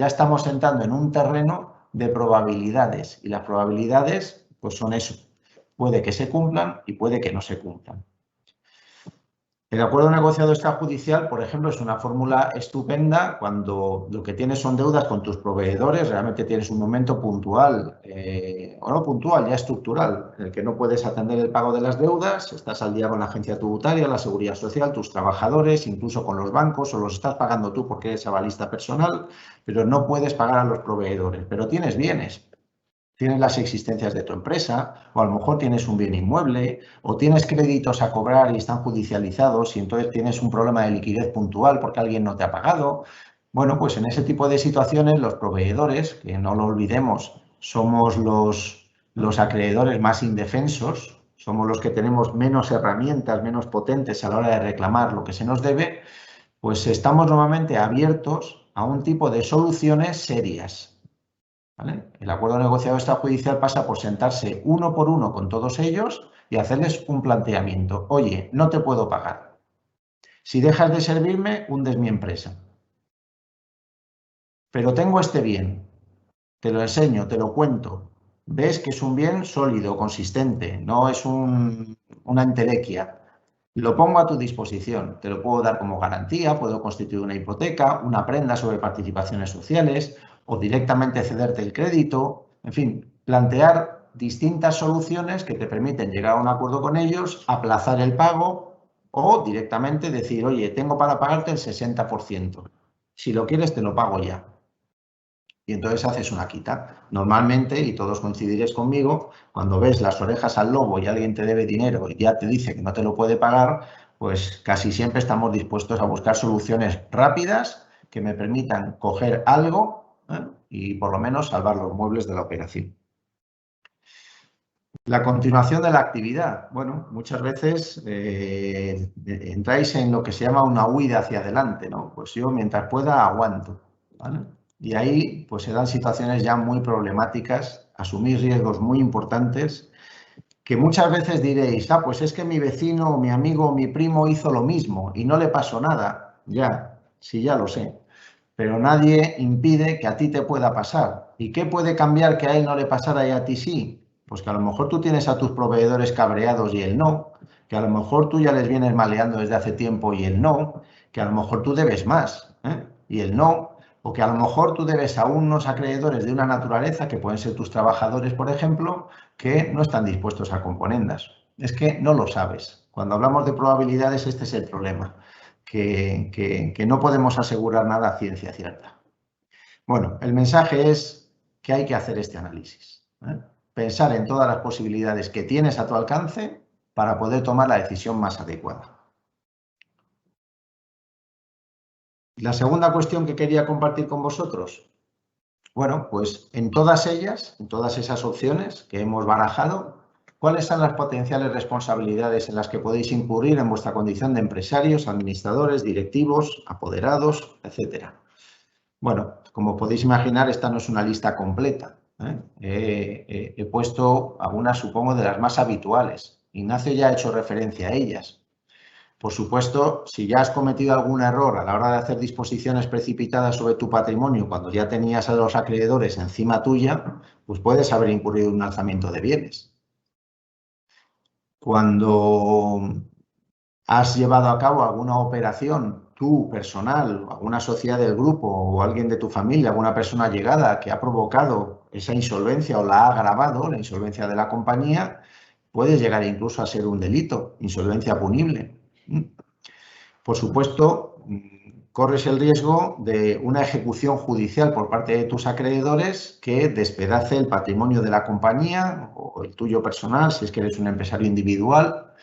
estamos entrando en un terreno de probabilidades. Y las probabilidades, pues son eso. Puede que se cumplan y puede que no se cumplan. El acuerdo negociado extrajudicial, por ejemplo, es una fórmula estupenda cuando lo que tienes son deudas con tus proveedores, realmente tienes un momento puntual, o no puntual, ya estructural, en el que no puedes atender el pago de las deudas, estás al día con la agencia tributaria, la seguridad social, tus trabajadores, incluso con los bancos, o los estás pagando tú porque eres avalista personal, pero no puedes pagar a los proveedores, pero tienes bienes. Tienes las existencias de tu empresa, o a lo mejor tienes un bien inmueble, o tienes créditos a cobrar y están judicializados y entonces tienes un problema de liquidez puntual porque alguien no te ha pagado. Bueno, pues en ese tipo de situaciones los proveedores, que no lo olvidemos, somos los acreedores más indefensos, somos los que tenemos menos herramientas, menos potentes a la hora de reclamar lo que se nos debe, pues estamos normalmente abiertos a un tipo de soluciones serias. ¿vale? El acuerdo negociado extrajudicial pasa por sentarse uno por uno con todos ellos y hacerles un planteamiento. Oye, no te puedo pagar. Si dejas de servirme, hundes mi empresa. Pero tengo este bien. Te lo enseño, te lo cuento. Ves que es un bien sólido, consistente, no es una entelequia. Lo pongo a tu disposición. Te lo puedo dar como garantía, puedo constituir una hipoteca, una prenda sobre participaciones sociales o directamente cederte el crédito. En fin, plantear distintas soluciones que te permiten llegar a un acuerdo con ellos, aplazar el pago o directamente decir, oye, tengo para pagarte el 60%. Si lo quieres, te lo pago ya. Y entonces haces una quita. Normalmente, y todos coincidiréis conmigo, cuando ves las orejas al lobo y alguien te debe dinero y ya te dice que no te lo puede pagar, pues casi siempre estamos dispuestos a buscar soluciones rápidas que me permitan coger algo y por lo menos salvar los muebles de la operación. La continuación de la actividad. Bueno, muchas veces entráis en lo que se llama una huida hacia adelante, ¿no? Pues yo mientras pueda aguanto, ¿vale? Y ahí pues se dan situaciones ya muy problemáticas, asumir riesgos muy importantes, que muchas veces diréis, ah, pues es que mi vecino, mi amigo, mi primo hizo lo mismo y no le pasó nada. Ya, sí, ya lo sé. Pero nadie impide que a ti te pueda pasar. ¿Y qué puede cambiar que a él no le pasara y a ti sí? Pues que a lo mejor tú tienes a tus proveedores cabreados y él no, que a lo mejor tú ya les vienes maleando desde hace tiempo y él no, que a lo mejor tú debes más y él no, o que a lo mejor tú debes a unos acreedores de una naturaleza, que pueden ser tus trabajadores, por ejemplo, que no están dispuestos a componendas. Es que no lo sabes. Cuando hablamos de probabilidades, este es el problema. Que no podemos asegurar nada a ciencia cierta. Bueno, el mensaje es que hay que hacer este análisis. Pensar en todas las posibilidades que tienes a tu alcance para poder tomar la decisión más adecuada. La segunda cuestión que quería compartir con vosotros. Bueno, pues en todas ellas, en todas esas opciones que hemos barajado, ¿cuáles son las potenciales responsabilidades en las que podéis incurrir en vuestra condición de empresarios, administradores, directivos, apoderados, etcétera? Bueno, como podéis imaginar, esta no es una lista completa. He puesto algunas, supongo, de las más habituales. Ignacio ya ha hecho referencia a ellas. Por supuesto, si ya has cometido algún error a la hora de hacer disposiciones precipitadas sobre tu patrimonio cuando ya tenías a los acreedores encima tuya, pues puedes haber incurrido en un alzamiento de bienes. Cuando has llevado a cabo alguna operación, tú personal, alguna sociedad del grupo o alguien de tu familia, alguna persona allegada que ha provocado esa insolvencia o la ha agravado, la insolvencia de la compañía, puede llegar incluso a ser un delito, insolvencia punible. Por supuesto, corres el riesgo de una ejecución judicial por parte de tus acreedores que despedace el patrimonio de la compañía o el tuyo personal, si es que eres un empresario individual,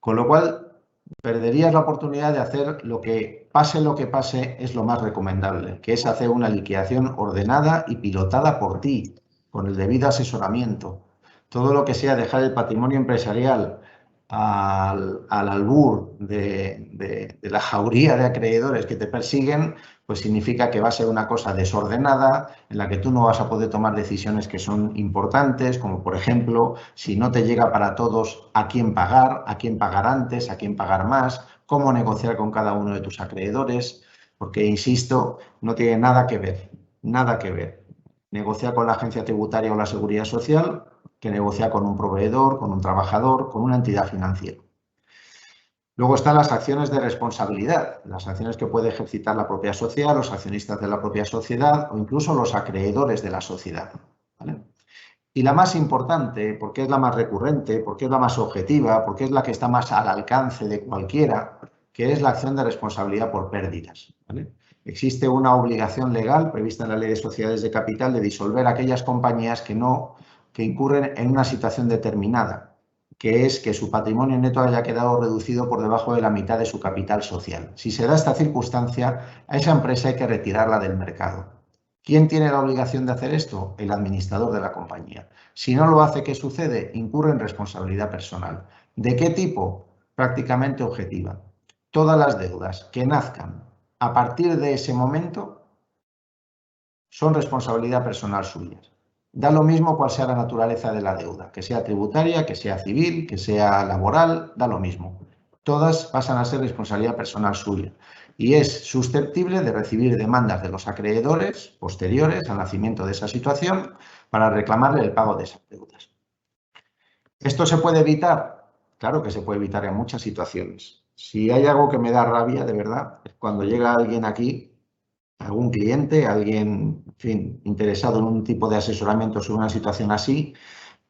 con lo cual perderías la oportunidad de hacer lo que pase, es lo más recomendable, que es hacer una liquidación ordenada y pilotada por ti, con el debido asesoramiento. Todo lo que sea dejar el patrimonio empresarial al albur de la jauría de acreedores que te persiguen, pues significa que va a ser una cosa desordenada, en la que tú no vas a poder tomar decisiones que son importantes, como por ejemplo, si no te llega para todos, a quién pagar antes, a quién pagar más, cómo negociar con cada uno de tus acreedores, porque, insisto, no tiene nada que ver, nada que ver. Negociar con la agencia tributaria o la seguridad social que negociar con un proveedor, con un trabajador, con una entidad financiera. Luego están las acciones de responsabilidad, las acciones que puede ejercitar la propia sociedad, los accionistas de la propia sociedad o incluso los acreedores de la sociedad, ¿vale? Y la más importante, porque es la más recurrente, porque es la más objetiva, porque es la que está más al alcance de cualquiera, que es la acción de responsabilidad por pérdidas, ¿vale? Existe una obligación legal prevista en la Ley de Sociedades de Capital de disolver aquellas compañías que incurren en una situación determinada, que es que su patrimonio neto haya quedado reducido por debajo de la mitad de su capital social. Si se da esta circunstancia, a esa empresa hay que retirarla del mercado. ¿Quién tiene la obligación de hacer esto? El administrador de la compañía. Si no lo hace, ¿qué sucede? Incurre en responsabilidad personal. ¿De qué tipo? Prácticamente objetiva. Todas las deudas que nazcan a partir de ese momento son responsabilidad personal suya. Da lo mismo cuál sea la naturaleza de la deuda, que sea tributaria, que sea civil, que sea laboral, da lo mismo. Todas pasan a ser responsabilidad personal suya y es susceptible de recibir demandas de los acreedores posteriores al nacimiento de esa situación para reclamarle el pago de esas deudas. ¿Esto se puede evitar? Claro que se puede evitar en muchas situaciones. Si hay algo que me da rabia, de verdad, es cuando llega alguien aquí, algún cliente, alguien, en fin, interesado en un tipo de asesoramiento sobre una situación así,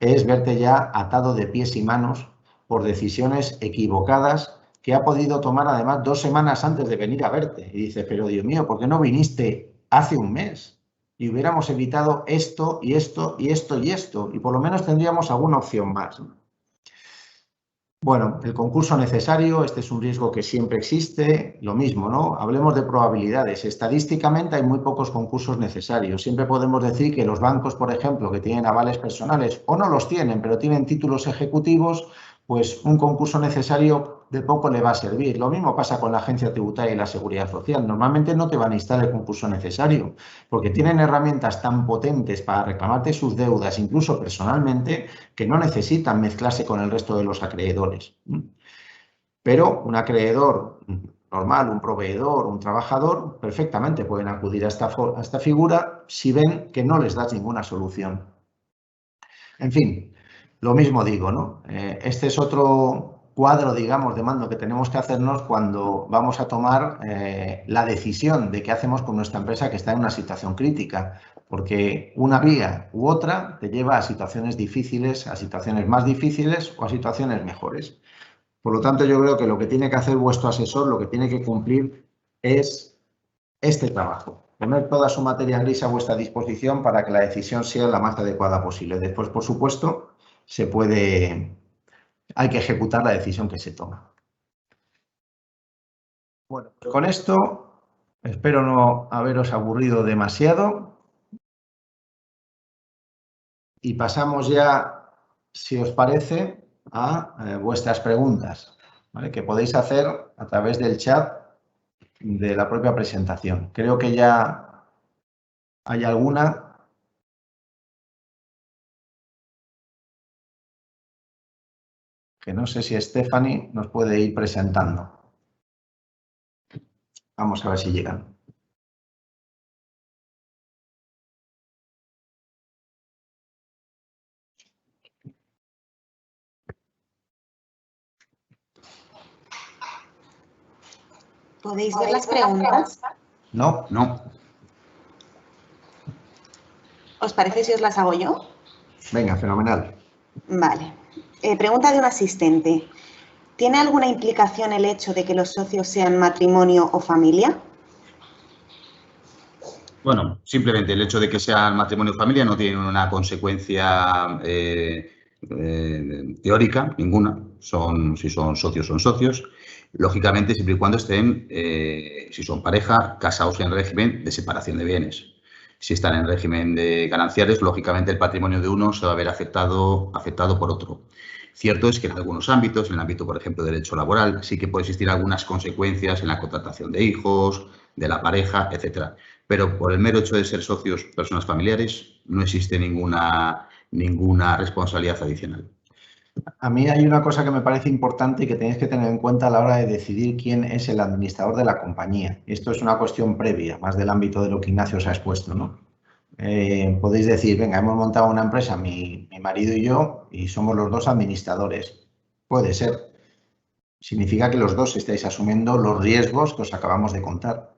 es verte ya atado de pies y manos por decisiones equivocadas que ha podido tomar además 2 semanas antes de venir a verte. Y dices, pero Dios mío, ¿por qué no viniste hace un mes? Y hubiéramos evitado esto y esto y esto y esto, y por lo menos tendríamos alguna opción más. Bueno, el concurso necesario, este es un riesgo que siempre existe, lo mismo, ¿no? Hablemos de probabilidades. Estadísticamente hay muy pocos concursos necesarios. Siempre podemos decir que los bancos, por ejemplo, que tienen avales personales o no los tienen, pero tienen títulos ejecutivos, pues un concurso necesario de poco le va a servir. Lo mismo pasa con la agencia tributaria y la seguridad social. Normalmente no te van a instar el concurso necesario porque tienen herramientas tan potentes para reclamarte sus deudas, incluso personalmente, que no necesitan mezclarse con el resto de los acreedores. Pero un acreedor normal, un proveedor, un trabajador, perfectamente pueden acudir a esta figura si ven que no les das ninguna solución. En fin, lo mismo digo, ¿no? Este es otro cuadro, digamos, de mando que tenemos que hacernos cuando vamos a tomar la decisión de qué hacemos con nuestra empresa que está en una situación crítica, porque una vía u otra te lleva a situaciones difíciles, a situaciones más difíciles o a situaciones mejores. Por lo tanto, yo creo que lo que tiene que hacer vuestro asesor, lo que tiene que cumplir es este trabajo. Poner toda su materia gris a vuestra disposición para que la decisión sea la más adecuada posible. Después, por supuesto, hay que ejecutar la decisión que se toma. Bueno, pues con esto espero no haberos aburrido demasiado y pasamos ya, si os parece, a vuestras preguntas, ¿vale? Que podéis hacer a través del chat de la propia presentación. Creo que ya hay alguna. Que no sé si Stephanie nos puede ir presentando. Vamos a ver si llegan. ¿Podéis ver las preguntas? No. ¿Os parece si os las hago yo? Venga, fenomenal. Vale. Pregunta de un asistente. ¿Tiene alguna implicación el hecho de que los socios sean matrimonio o familia? Bueno, simplemente el hecho de que sean matrimonio o familia no tiene una consecuencia teórica ninguna. Si son socios, son socios. Lógicamente, siempre y cuando estén, si son pareja, casados en régimen de separación de bienes. Si están en régimen de gananciales, lógicamente el patrimonio de uno se va a ver afectado por otro. Cierto es que en algunos ámbitos, en el ámbito, por ejemplo, de derecho laboral, sí que puede existir algunas consecuencias en la contratación de hijos, de la pareja, etcétera. Pero por el mero hecho de ser socios, personas familiares, no existe ninguna responsabilidad adicional. A mí hay una cosa que me parece importante y que tenéis que tener en cuenta a la hora de decidir quién es el administrador de la compañía. Esto es una cuestión previa, más del ámbito de lo que Ignacio os ha expuesto, ¿no? Podéis decir, venga, hemos montado una empresa, mi marido y yo, y somos los dos administradores. Puede ser. Significa que los dos estáis asumiendo los riesgos que os acabamos de contar.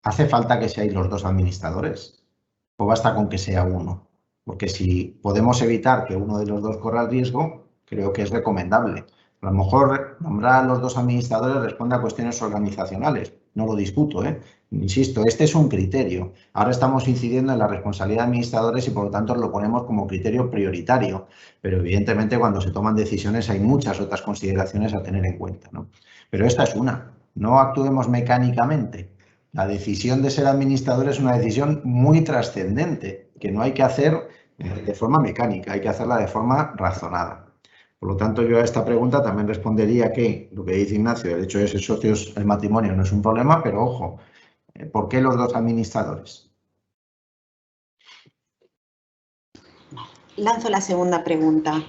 ¿Hace falta que seáis los dos administradores? ¿O basta con que sea uno? Porque si podemos evitar que uno de los dos corra el riesgo, creo que es recomendable. A lo mejor nombrar a los dos administradores responde a cuestiones organizacionales. No lo discuto, ¿eh? Insisto, este es un criterio. Ahora estamos incidiendo en la responsabilidad de administradores y por lo tanto lo ponemos como criterio prioritario. Pero evidentemente cuando se toman decisiones hay muchas otras consideraciones a tener en cuenta, ¿no? Pero esta es una. No actuemos mecánicamente. La decisión de ser administrador es una decisión muy trascendente, que no hay que hacer de forma mecánica, hay que hacerla de forma razonada. Por lo tanto, yo a esta pregunta también respondería que lo que dice Ignacio, el hecho de ser socios, el matrimonio no es un problema, pero ojo, ¿por qué los dos administradores? Lanzo la segunda pregunta.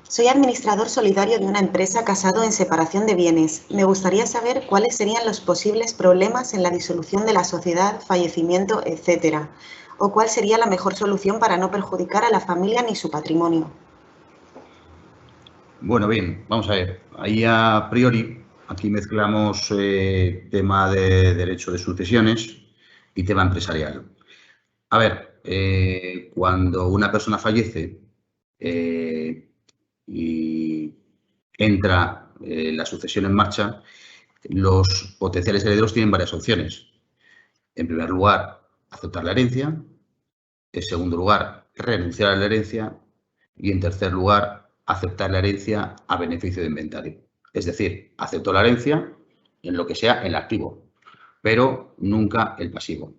Soy administrador solidario de una empresa casado en separación de bienes. Me gustaría saber cuáles serían los posibles problemas en la disolución de la sociedad, fallecimiento, etcétera, o cuál sería la mejor solución para no perjudicar a la familia ni su patrimonio. Bueno, bien, vamos a ver. Ahí a priori, aquí mezclamos tema de derecho de sucesiones y tema empresarial. A ver, cuando una persona fallece y entra la sucesión en marcha, los potenciales herederos tienen varias opciones. En primer lugar, aceptar la herencia. En segundo lugar, renunciar a la herencia. Y en tercer lugar, aceptar la herencia a beneficio de inventario. Es decir, acepto la herencia en lo que sea el activo, pero nunca el pasivo.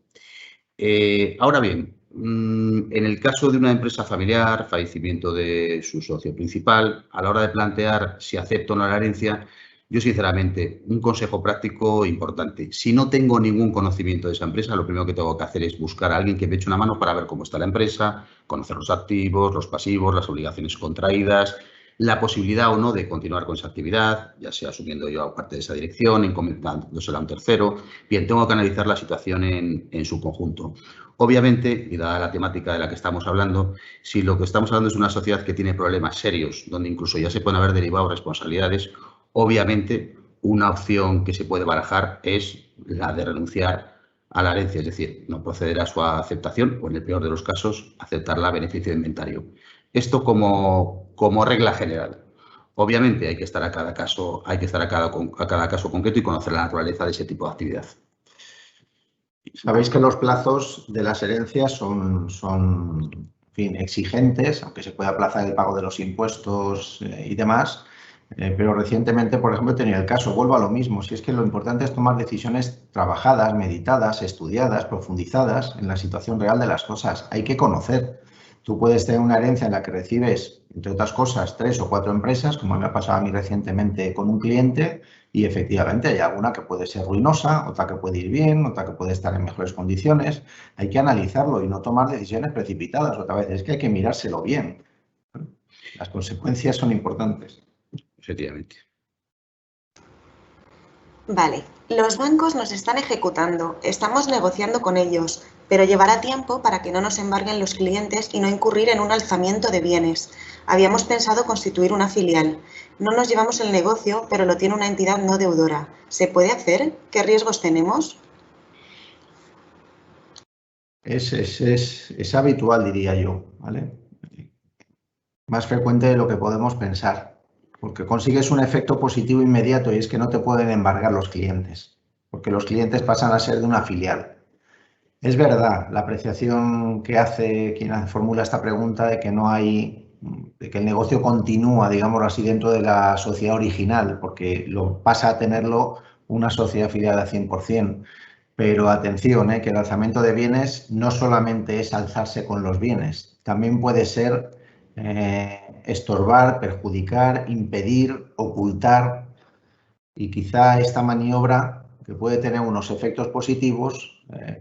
Ahora bien, en el caso de una empresa familiar, fallecimiento de su socio principal, a la hora de plantear si acepto o no la herencia, yo sinceramente, un consejo práctico importante. Si no tengo ningún conocimiento de esa empresa, lo primero que tengo que hacer es buscar a alguien que me eche una mano para ver cómo está la empresa, conocer los activos, los pasivos, las obligaciones contraídas, la posibilidad o no de continuar con esa actividad, ya sea asumiendo yo parte de esa dirección, encomendándosela a un tercero. Bien, tengo que analizar la situación en su conjunto. Obviamente, y dada la temática de la que estamos hablando, si lo que estamos hablando es una sociedad que tiene problemas serios, donde incluso ya se pueden haber derivado responsabilidades, obviamente una opción que se puede barajar es la de renunciar a la herencia, es decir, no proceder a su aceptación o, en el peor de los casos, aceptarla a beneficio de inventario. Esto como regla general. Obviamente hay que estar a cada caso concreto y conocer la naturaleza de ese tipo de actividad. Sabéis que los plazos de las herencias son en fin, exigentes, aunque se puede aplazar el pago de los impuestos y demás, pero recientemente, por ejemplo, he tenido el caso, vuelvo a lo mismo, si es que lo importante es tomar decisiones trabajadas, meditadas, estudiadas, profundizadas en la situación real de las cosas. Hay que conocer. Tú puedes tener una herencia en la que recibes, entre otras cosas, 3 o 4 empresas, como me ha pasado a mí recientemente con un cliente, y efectivamente hay alguna que puede ser ruinosa, otra que puede ir bien, otra que puede estar en mejores condiciones. Hay que analizarlo y no tomar decisiones precipitadas. Otra vez, es que hay que mirárselo bien. Las consecuencias son importantes. Efectivamente. Vale, los bancos nos están ejecutando, estamos negociando con ellos, pero llevará tiempo para que no nos embarguen los clientes y no incurrir en un alzamiento de bienes. Habíamos pensado constituir una filial. No nos llevamos el negocio, pero lo tiene una entidad no deudora. ¿Se puede hacer? ¿Qué riesgos tenemos? Es habitual, diría yo, ¿vale? Más frecuente de lo que podemos pensar, porque consigues un efecto positivo inmediato y es que no te pueden embargar los clientes, porque los clientes pasan a ser de una filial. Es verdad, la apreciación que hace quien formula esta pregunta de que no hay, de que el negocio continúa, digámoslo así, dentro de la sociedad original, porque lo pasa a tenerlo una sociedad afiliada al 100%. Pero atención, que el alzamiento de bienes no solamente es alzarse con los bienes, también puede ser estorbar, perjudicar, impedir, ocultar, y quizá esta maniobra, que puede tener unos efectos positivos,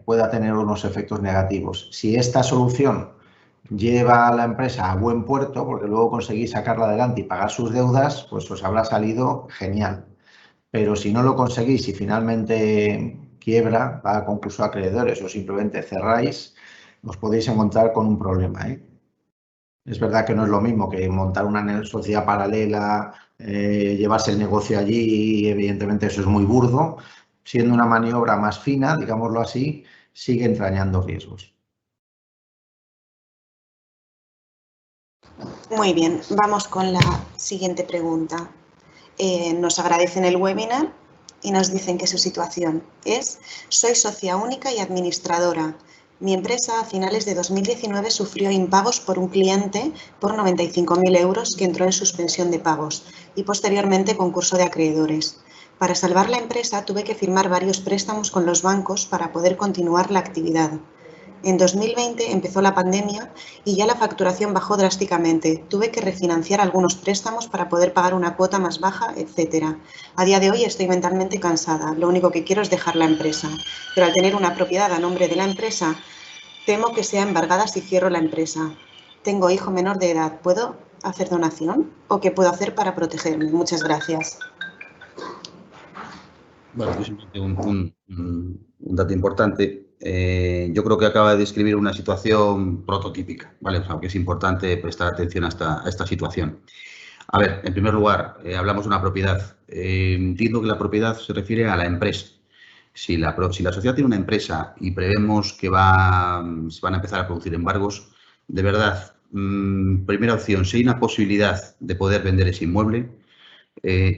pueda tener unos efectos negativos. Si esta solución lleva a la empresa a buen puerto, porque luego conseguís sacarla adelante y pagar sus deudas, pues os habrá salido genial. Pero si no lo conseguís y finalmente quiebra, va a concurso de acreedores o simplemente cerráis, os podéis encontrar con un problema. Es verdad que no es lo mismo que montar una sociedad paralela, llevarse el negocio allí, y evidentemente eso es muy burdo. Siendo una maniobra más fina, digámoslo así, sigue entrañando riesgos. Muy bien, vamos con la siguiente pregunta. Nos agradecen el webinar y nos dicen que su situación es: soy socia única y administradora. Mi empresa a finales de 2019 sufrió impagos por un cliente por 95.000 euros que entró en suspensión de pagos y posteriormente concurso de acreedores. Para salvar la empresa tuve que firmar varios préstamos con los bancos para poder continuar la actividad. En 2020 empezó la pandemia y ya la facturación bajó drásticamente. Tuve que refinanciar algunos préstamos para poder pagar una cuota más baja, etc. A día de hoy estoy mentalmente cansada. Lo único que quiero es dejar la empresa. Pero al tener una propiedad a nombre de la empresa, temo que sea embargada si cierro la empresa. tengo hijo menor de edad, ¿puedo hacer donación? ¿O qué puedo hacer para protegerme? Muchas gracias. Bueno, yo simplemente un dato importante. Yo creo que acaba de describir una situación prototípica, ¿vale? O sea, que es importante prestar atención a esta situación. A ver, en primer lugar, hablamos de una propiedad. Entiendo que la propiedad se refiere a la empresa. Si la sociedad tiene una empresa y prevemos que se van a empezar a producir embargos, de verdad, primera opción, si hay una posibilidad de poder vender ese inmueble,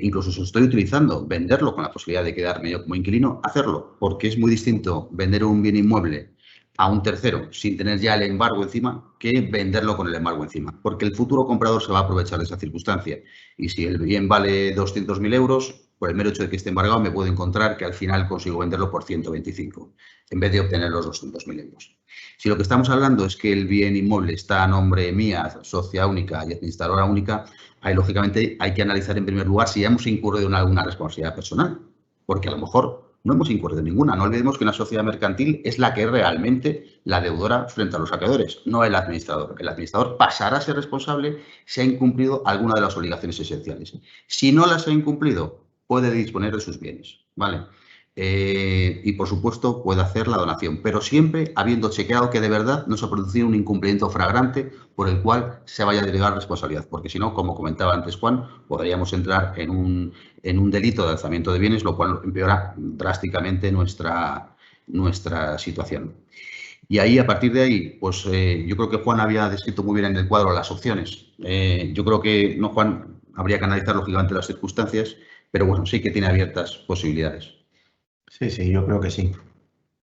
incluso si lo estoy utilizando, venderlo con la posibilidad de quedarme yo como inquilino, hacerlo, porque es muy distinto vender un bien inmueble a un tercero sin tener ya el embargo encima que venderlo con el embargo encima, porque el futuro comprador se va a aprovechar de esa circunstancia y si el bien vale 200.000 euros, por el mero hecho de que esté embargado me puedo encontrar que al final consigo venderlo por 125 en vez de obtener los 200.000 euros. Si lo que estamos hablando es que el bien inmueble está a nombre mía, socia única y administradora única, ahí lógicamente hay que analizar en primer lugar si ya hemos incurrido en alguna responsabilidad personal, porque a lo mejor no hemos incurrido en ninguna. No olvidemos que una sociedad mercantil es la que es realmente la deudora frente a los acreedores, no el administrador. El administrador pasará a ser responsable si ha incumplido alguna de las obligaciones esenciales. Si no las ha incumplido, puede disponer de sus bienes, ¿vale? Y, por supuesto, puede hacer la donación, pero siempre habiendo chequeado que de verdad no se ha producido un incumplimiento flagrante por el cual se vaya a delegar responsabilidad, porque si no, como comentaba antes Juan, podríamos entrar en un delito de alzamiento de bienes, lo cual empeora drásticamente nuestra situación. Y ahí, a partir de ahí, pues yo creo que Juan había descrito muy bien en el cuadro las opciones. Yo creo que, no, Juan, habría que analizar lógicamente las circunstancias, pero bueno, sí que tiene abiertas posibilidades. Sí, yo creo que sí.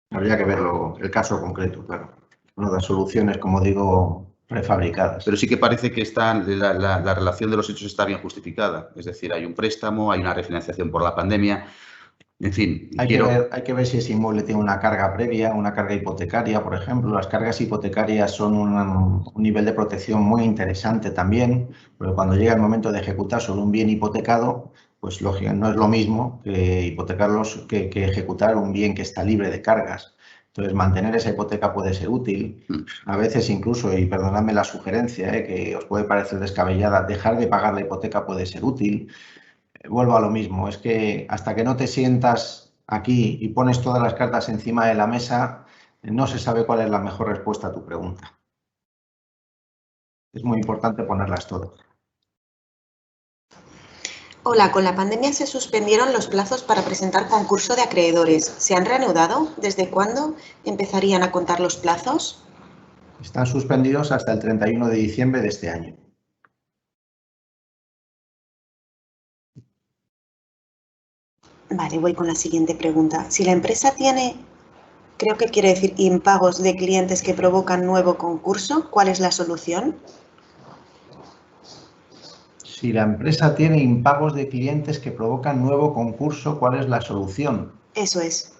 Habría que verlo, el caso concreto, claro. No da soluciones, como digo, prefabricadas. Pero sí que parece que la relación de los hechos está bien justificada. Es decir, hay un préstamo, hay una refinanciación por la pandemia. En fin, hay que ver si ese inmueble tiene una carga previa, una carga hipotecaria, por ejemplo. Las cargas hipotecarias son un nivel de protección muy interesante también, porque cuando llega el momento de ejecutar sobre un bien hipotecado, pues lógico, no es lo mismo que hipotecarlos que ejecutar un bien que está libre de cargas. Entonces, mantener esa hipoteca puede ser útil. A veces incluso, y perdonadme la sugerencia, que os puede parecer descabellada, dejar de pagar la hipoteca puede ser útil. Vuelvo a lo mismo, es que hasta que no te sientas aquí y pones todas las cartas encima de la mesa, no se sabe cuál es la mejor respuesta a tu pregunta. Es muy importante ponerlas todas. Hola, con la pandemia se suspendieron los plazos para presentar concurso de acreedores. ¿Se han reanudado? ¿Desde cuándo empezarían a contar los plazos? Están suspendidos hasta el 31 de diciembre de este año. Vale, voy con la siguiente pregunta. Si la empresa tiene, creo que quiere decir impagos de clientes que provocan nuevo concurso, ¿cuál es la solución? Si la empresa tiene impagos de clientes que provocan nuevo concurso, ¿cuál es la solución? Eso es.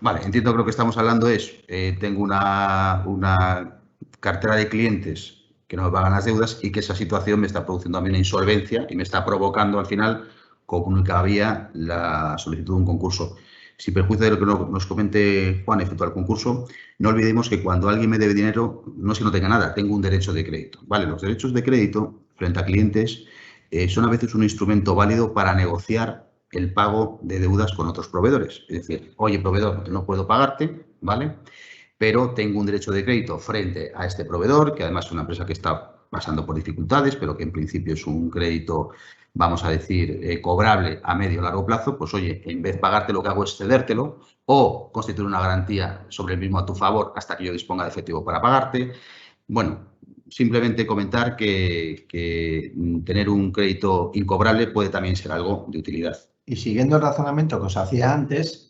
Vale, entiendo que lo que estamos hablando es, tengo una cartera de clientes que no me pagan las deudas y que esa situación me está produciendo a mí una insolvencia y me está provocando al final, como única vía, la solicitud de un concurso. Sin perjuicio de lo que nos comente Juan respecto al concurso, no olvidemos que cuando alguien me debe dinero, no es que no tenga nada, tengo un derecho de crédito. Vale, los derechos de crédito frente a clientes son a veces un instrumento válido para negociar el pago de deudas con otros proveedores. Es decir, oye, proveedor, no puedo pagarte, ¿vale? Pero tengo un derecho de crédito frente a este proveedor, que además es una empresa que está pasando por dificultades, pero que en principio es un crédito, vamos a decir, cobrable a medio o largo plazo, pues oye, en vez de pagarte lo que hago es cedértelo o constituir una garantía sobre el mismo a tu favor hasta que yo disponga de efectivo para pagarte. Bueno, simplemente comentar que tener un crédito incobrable puede también ser algo de utilidad. Y siguiendo el razonamiento que os hacía antes,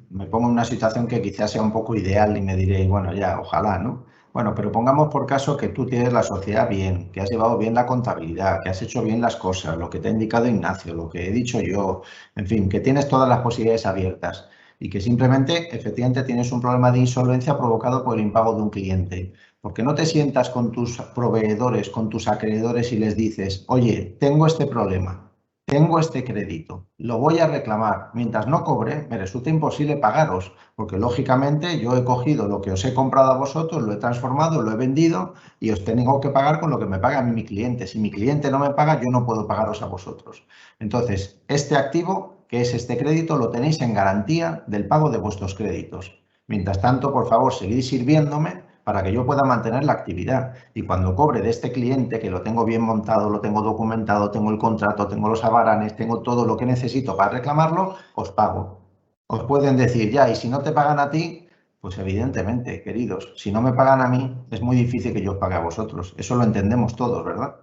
me pongo en una situación que quizás sea un poco ideal y me diréis, bueno, ya, ojalá, ¿no? Bueno, pero pongamos por caso que tú tienes la sociedad bien, que has llevado bien la contabilidad, que has hecho bien las cosas, lo que te ha indicado Ignacio, lo que he dicho yo, en fin, que tienes todas las posibilidades abiertas y que simplemente, efectivamente, tienes un problema de insolvencia provocado por el impago de un cliente. Porque no te sientas con tus proveedores, con tus acreedores y les dices, oye, tengo este problema. tengo este crédito, lo voy a reclamar. Mientras no cobre, me resulta imposible pagaros, porque lógicamente yo he cogido lo que os he comprado a vosotros, lo he transformado, lo he vendido y os tengo que pagar con lo que me paga a mí mi cliente. Si mi cliente no me paga, yo no puedo pagaros a vosotros. Entonces, este activo, que es este crédito, lo tenéis en garantía del pago de vuestros créditos. Mientras tanto, por favor, seguid sirviéndome para que yo pueda mantener la actividad. Y cuando cobre de este cliente, que lo tengo bien montado, lo tengo documentado, tengo el contrato, tengo los avaranes, tengo todo lo que necesito para reclamarlo, os pago. Os pueden decir ya, y si no te pagan a ti, pues evidentemente, queridos, si no me pagan a mí, es muy difícil que yo os pague a vosotros. Eso lo entendemos todos, ¿verdad?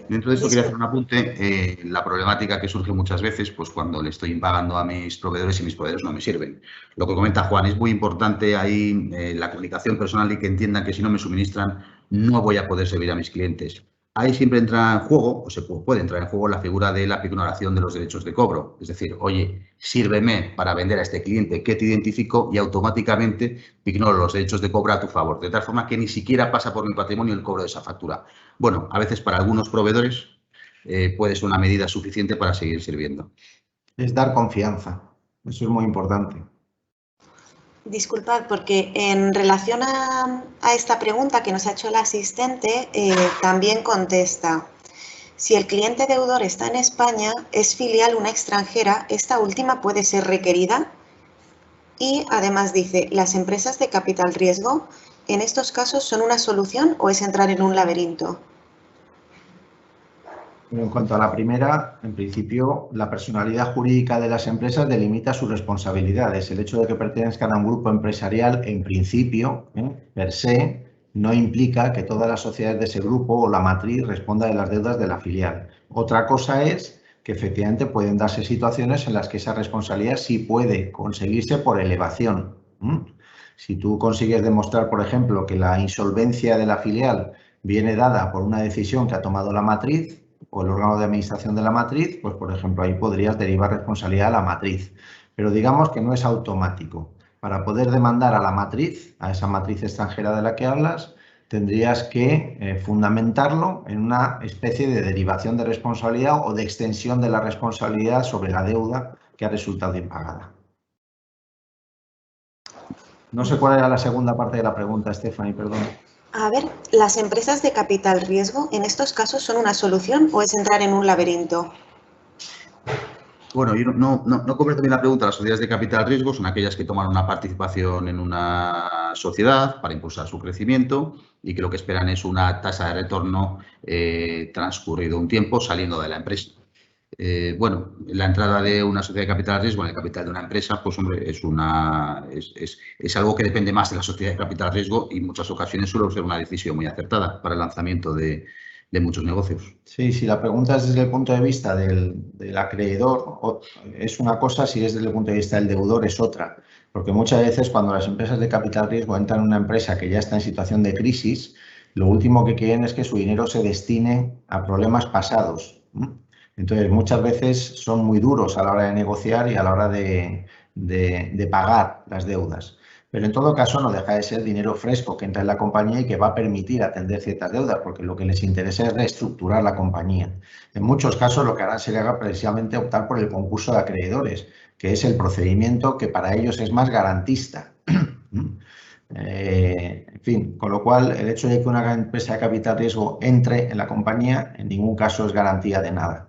Dentro de esto quería hacer un apunte. La problemática que surge muchas veces, pues cuando le estoy pagando a mis proveedores y mis proveedores no me sirven. Lo que comenta Juan, es muy importante ahí la comunicación personal y que entiendan que si no me suministran no voy a poder servir a mis clientes. Ahí siempre entra en juego, o se puede entrar en juego, la figura de la pignoración de los derechos de cobro. Es decir, oye, sírveme para vender a este cliente que te identifico y automáticamente ignoro los derechos de cobro a tu favor, de tal forma que ni siquiera pasa por mi patrimonio el cobro de esa factura. Bueno, a veces para algunos proveedores puede ser una medida suficiente para seguir sirviendo. Es dar confianza. Eso es muy importante. Disculpad, porque en relación a esta pregunta que nos ha hecho el asistente, también contesta, si el cliente deudor está en España, es filial una extranjera, esta última puede ser requerida. Y además dice, ¿las empresas de capital riesgo en estos casos son una solución o es entrar en un laberinto? Pero en cuanto a la primera, en principio, la personalidad jurídica de las empresas delimita sus responsabilidades. El hecho de que pertenezcan a un grupo empresarial, en principio, per se, no implica que todas las sociedades de ese grupo o la matriz responda de las deudas de la filial. Otra cosa es que efectivamente pueden darse situaciones en las que esa responsabilidad sí puede conseguirse por elevación. Si tú consigues demostrar, por ejemplo, que la insolvencia de la filial viene dada por una decisión que ha tomado la matriz, o el órgano de administración de la matriz, pues por ejemplo ahí podrías derivar responsabilidad a la matriz. Pero digamos que no es automático. Para poder demandar a la matriz, a esa matriz extranjera de la que hablas, tendrías que fundamentarlo en una especie de derivación de responsabilidad o de extensión de la responsabilidad sobre la deuda que ha resultado impagada. No sé cuál era la segunda parte de la pregunta, Stephanie, perdón. A ver, ¿las empresas de capital riesgo en estos casos son una solución o es entrar en un laberinto? Bueno, yo no comprendo bien la pregunta. Las sociedades de capital riesgo son aquellas que toman una participación en una sociedad para impulsar su crecimiento y que lo que esperan es una tasa de retorno transcurrido un tiempo saliendo de la empresa. Bueno, la entrada de una sociedad de capital riesgo en el capital de una empresa, pues hombre, es algo que depende más de la sociedad de capital riesgo y en muchas ocasiones suele ser una decisión muy acertada para el lanzamiento de muchos negocios. Sí, si la pregunta es desde el punto de vista del acreedor, es una cosa, si es desde el punto de vista del deudor es otra. Porque muchas veces cuando las empresas de capital riesgo entran en una empresa que ya está en situación de crisis, lo último que quieren es que su dinero se destine a problemas pasados. Entonces, muchas veces son muy duros a la hora de negociar y a la hora de pagar las deudas. Pero en todo caso no deja de ser dinero fresco que entra en la compañía y que va a permitir atender ciertas deudas, porque lo que les interesa es reestructurar la compañía. En muchos casos lo que harán será precisamente optar por el concurso de acreedores, que es el procedimiento que para ellos es más garantista. En fin, con lo cual el hecho de que una gran empresa de capital riesgo entre en la compañía en ningún caso es garantía de nada.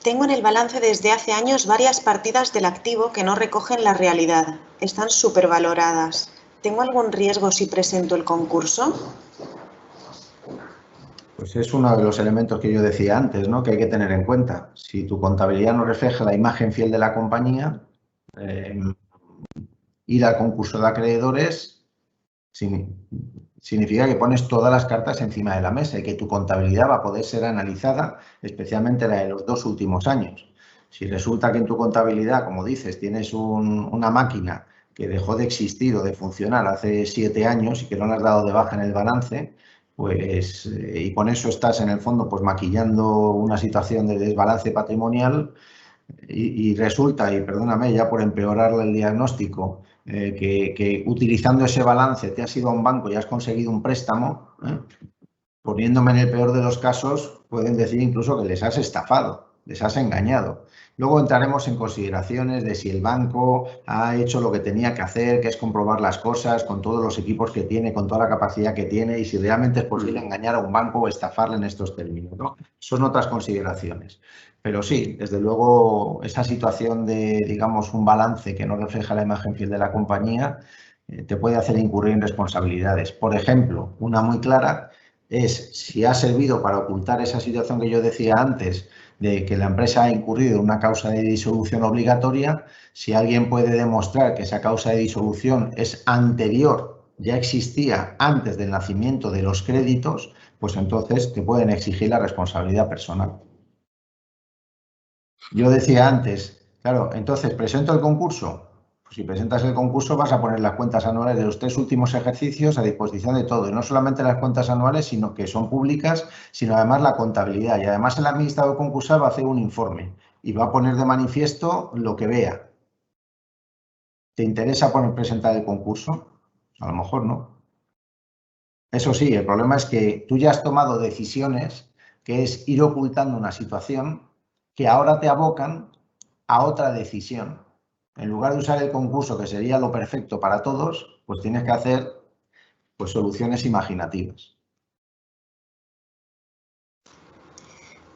Tengo en el balance desde hace años varias partidas del activo que no recogen la realidad. Están supervaloradas. ¿Tengo algún riesgo si presento el concurso? Pues es uno de los elementos que yo decía antes, ¿no? Que hay que tener en cuenta. Si tu contabilidad no refleja la imagen fiel de la compañía, ir al concurso de acreedores significa que pones todas las cartas encima de la mesa y que tu contabilidad va a poder ser analizada, especialmente la de los 2 últimos años. Si resulta que en tu contabilidad, como dices, tienes una máquina que dejó de existir o de funcionar hace 7 años y que no la has dado de baja en el balance, pues, y con eso estás en el fondo pues maquillando una situación de desbalance patrimonial y resulta, y perdóname ya por empeorarle el diagnóstico, que utilizando ese balance te has ido a un banco y has conseguido un préstamo, poniéndome en el peor de los casos, pueden decir incluso que les has estafado, les has engañado. Luego entraremos en consideraciones de si el banco ha hecho lo que tenía que hacer, que es comprobar las cosas con todos los equipos que tiene, con toda la capacidad que tiene y si realmente es posible engañar a un banco o estafarle en estos términos, ¿no? Son otras consideraciones. Pero sí, desde luego, esa situación de, digamos, un balance que no refleja la imagen fiel de la compañía te puede hacer incurrir en responsabilidades. Por ejemplo, una muy clara es si ha servido para ocultar esa situación que yo decía antes de que la empresa ha incurrido en una causa de disolución obligatoria, si alguien puede demostrar que esa causa de disolución es anterior, ya existía antes del nacimiento de los créditos, pues entonces te pueden exigir la responsabilidad personal. Yo decía antes, claro, entonces presento el concurso. Pues si presentas el concurso vas a poner las cuentas anuales de los 3 últimos ejercicios a disposición de todo. Y no solamente las cuentas anuales, sino que son públicas, sino además la contabilidad. Y además el administrador concursal va a hacer un informe y va a poner de manifiesto lo que vea. ¿Te interesa presentar el concurso? A lo mejor no. Eso sí, el problema es que tú ya has tomado decisiones, que es ir ocultando una situación que ahora te abocan a otra decisión. En lugar de usar el concurso, que sería lo perfecto para todos, pues tienes que hacer pues, soluciones imaginativas.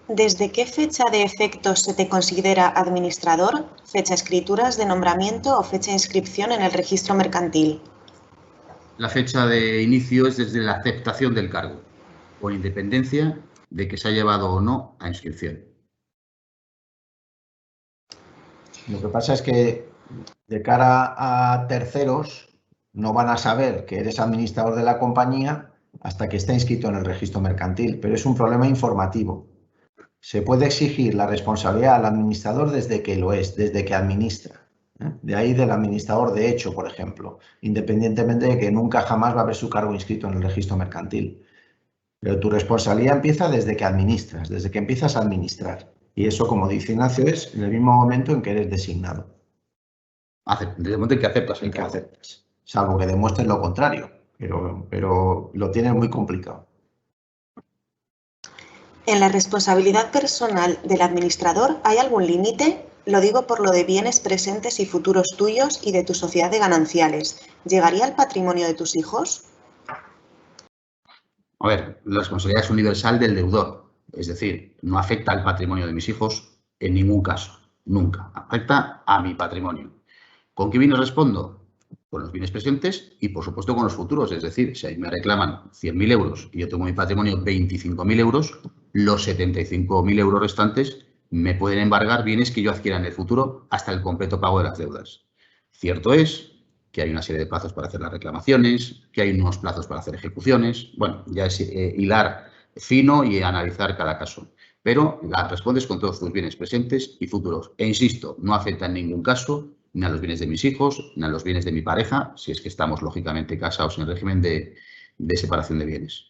¿Desde qué fecha de efectos se te considera administrador? ¿Fecha escrituras de nombramiento o fecha de inscripción en el registro mercantil? La fecha de inicio es desde la aceptación del cargo, con independencia de que se ha llevado o no a inscripción. Lo que pasa es que de cara a terceros no van a saber que eres administrador de la compañía hasta que esté inscrito en el registro mercantil, pero es un problema informativo. Se puede exigir la responsabilidad al administrador desde que lo es, desde que administra. De ahí del administrador de hecho, por ejemplo, independientemente de que nunca jamás va a haber su cargo inscrito en el registro mercantil. Pero tu responsabilidad empieza desde que administras, desde que empiezas a administrar. Y eso, como dice Ignacio, es en el mismo momento en que eres designado. Desde el momento en que aceptas el cargo. Salvo que demuestres lo contrario, pero lo tienes muy complicado. ¿En la responsabilidad personal del administrador hay algún límite? Lo digo por lo de bienes presentes y futuros tuyos y de tu sociedad de gananciales. ¿Llegaría al patrimonio de tus hijos? A ver, la responsabilidad es universal del deudor. Es decir, no afecta al patrimonio de mis hijos en ningún caso. Nunca. Afecta a mi patrimonio. ¿Con qué bienes respondo? Con los bienes presentes y, por supuesto, con los futuros. Es decir, si ahí me reclaman 100.000 euros y yo tengo en mi patrimonio 25.000 euros, los 75.000 euros restantes me pueden embargar bienes que yo adquiera en el futuro hasta el completo pago de las deudas. Cierto es que hay una serie de plazos para hacer las reclamaciones, que hay unos plazos para hacer ejecuciones. Bueno, ya es hilar fino y analizar cada caso. Pero la respondes con todos tus bienes presentes y futuros. E insisto, no afecta en ningún caso ni a los bienes de mis hijos, ni a los bienes de mi pareja, si es que estamos lógicamente casados en el régimen de separación de bienes.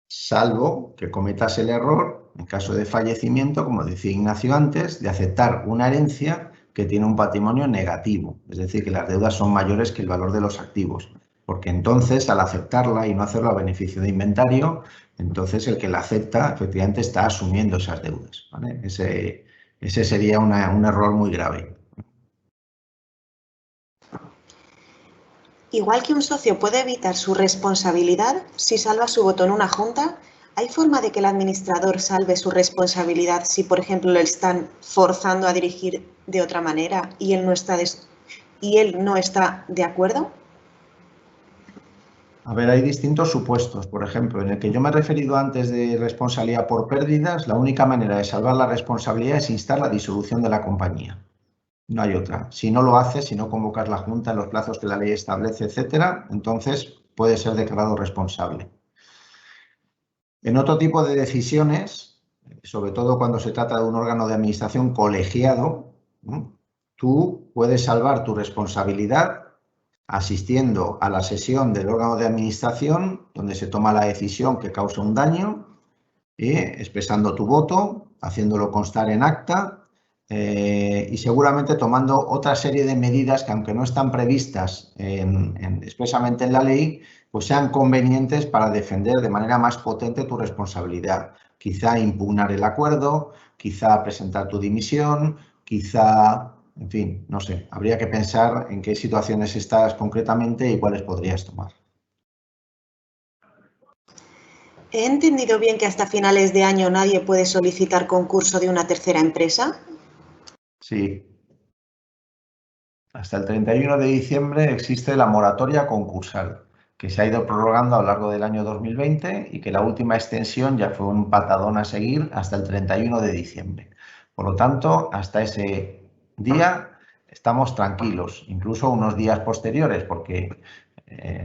Salvo que cometas el error, en caso de fallecimiento, como decía Ignacio antes, de aceptar una herencia que tiene un patrimonio negativo, es decir, que las deudas son mayores que el valor de los activos, porque entonces al aceptarla y no hacerlo a beneficio de inventario, entonces el que la acepta efectivamente está asumiendo esas deudas, ¿vale? Ese sería un error muy grave. Igual que un socio puede evitar su responsabilidad si salva su voto en una junta, ¿hay forma de que el administrador salve su responsabilidad si, por ejemplo, le están forzando a dirigir de otra manera y él no está de acuerdo? A ver, hay distintos supuestos. Por ejemplo, en el que yo me he referido antes de responsabilidad por pérdidas, la única manera de salvar la responsabilidad es instar la disolución de la compañía. No hay otra. Si no lo haces, si no convocas la Junta en los plazos que la ley establece, etcétera, entonces puede ser declarado responsable. En otro tipo de decisiones, sobre todo cuando se trata de un órgano de administración colegiado, tú puedes salvar tu responsabilidad asistiendo a la sesión del órgano de administración donde se toma la decisión que causa un daño, expresando tu voto, haciéndolo constar en acta, y seguramente tomando otra serie de medidas que, aunque no están previstas expresamente en la ley, pues sean convenientes para defender de manera más potente tu responsabilidad. Quizá impugnar el acuerdo, quizá presentar tu dimisión, quizá, en fin, no sé, habría que pensar en qué situaciones estás concretamente y cuáles podrías tomar. ¿He entendido bien que hasta finales de año nadie puede solicitar concurso de una tercera empresa? Sí. Hasta el 31 de diciembre existe la moratoria concursal, que se ha ido prorrogando a lo largo del año 2020 y que la última extensión ya fue un patadón a seguir hasta el 31 de diciembre. Por lo tanto, hasta ese día estamos tranquilos, incluso unos días posteriores, porque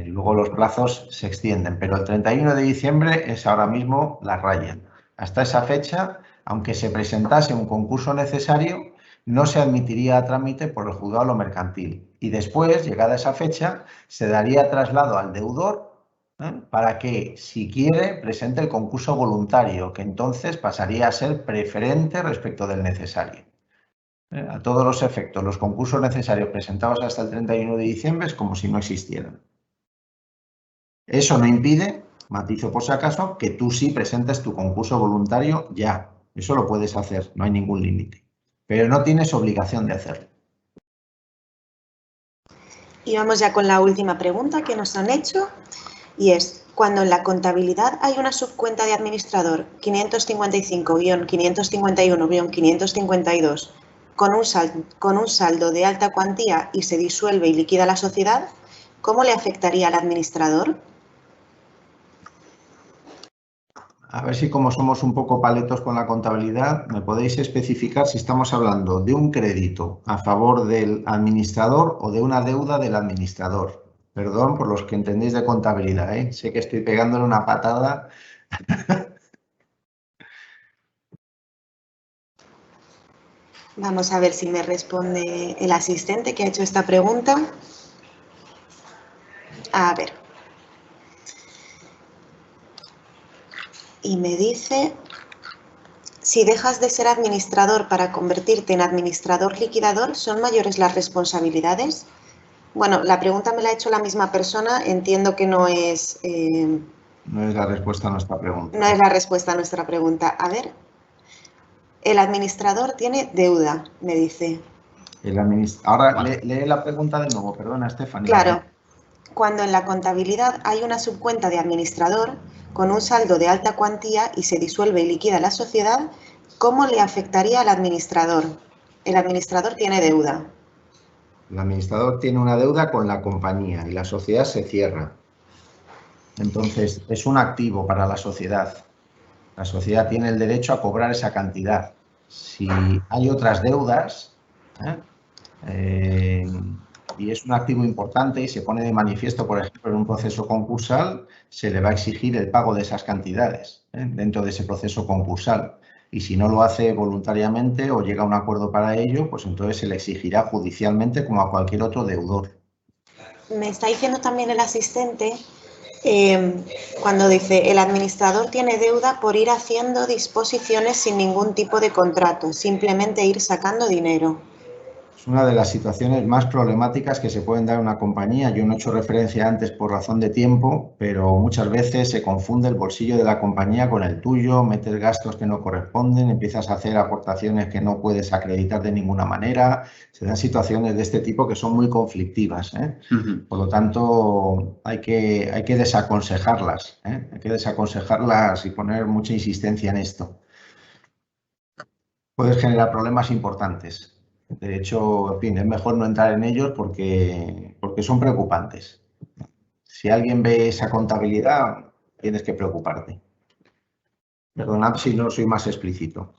luego los plazos se extienden, pero el 31 de diciembre es ahora mismo la raya. Hasta esa fecha, aunque se presentase un concurso necesario, no se admitiría a trámite por el juzgado de lo mercantil y después, llegada esa fecha, se daría traslado al deudor para que, si quiere, presente el concurso voluntario, que entonces pasaría a ser preferente respecto del necesario. A todos los efectos, los concursos necesarios presentados hasta el 31 de diciembre es como si no existieran. Eso no impide, matizo por si acaso, que tú sí presentes tu concurso voluntario ya. Eso lo puedes hacer, no hay ningún límite. Pero no tienes obligación de hacerlo. Y vamos ya con la última pregunta que nos han hecho, y es, cuando en la contabilidad hay una subcuenta de administrador 555-551-552 con un saldo de alta cuantía y se disuelve y liquida la sociedad, ¿cómo le afectaría al administrador? A ver si, como somos un poco paletos con la contabilidad, me podéis especificar si estamos hablando de un crédito a favor del administrador o de una deuda del administrador. Perdón por los que entendéis de contabilidad, ¿eh? Sé que estoy pegándole una patada. Vamos a ver si me responde el asistente que ha hecho esta pregunta. A ver. Y me dice, si dejas de ser administrador para convertirte en administrador liquidador, ¿son mayores las responsabilidades? Bueno, la pregunta me la ha hecho la misma persona, entiendo que no es... No es la respuesta a nuestra pregunta. No es la respuesta a nuestra pregunta. A ver, el administrador tiene deuda, me dice. Ahora lee la pregunta de nuevo, perdona, Estefanía. Claro, cuando en la contabilidad hay una subcuenta de administrador con un saldo de alta cuantía y se disuelve y liquida la sociedad, ¿cómo le afectaría al administrador? El administrador tiene deuda. El administrador tiene una deuda con la compañía y la sociedad se cierra. Entonces, es un activo para la sociedad. La sociedad tiene el derecho a cobrar esa cantidad. Si hay otras deudas, y es un activo importante y se pone de manifiesto, por ejemplo, en un proceso concursal, se le va a exigir el pago de esas cantidades dentro de ese proceso concursal. Y si no lo hace voluntariamente o llega a un acuerdo para ello, pues entonces se le exigirá judicialmente como a cualquier otro deudor. Me está diciendo también el asistente, cuando dice, el administrador tiene deuda por ir haciendo disposiciones sin ningún tipo de contrato, simplemente ir sacando dinero. Es una de las situaciones más problemáticas que se pueden dar en una compañía. Yo no he hecho referencia antes por razón de tiempo, pero muchas veces se confunde el bolsillo de la compañía con el tuyo, metes gastos que no corresponden, empiezas a hacer aportaciones que no puedes acreditar de ninguna manera. Se dan situaciones de este tipo que son muy conflictivas, ¿eh? Por lo tanto, hay que desaconsejarlas, ¿eh? Hay que desaconsejarlas y poner mucha insistencia en esto. Puedes generar problemas importantes. De hecho, en fin, es mejor no entrar en ellos porque son preocupantes. Si alguien ve esa contabilidad, tienes que preocuparte. Perdonad si no soy más explícito.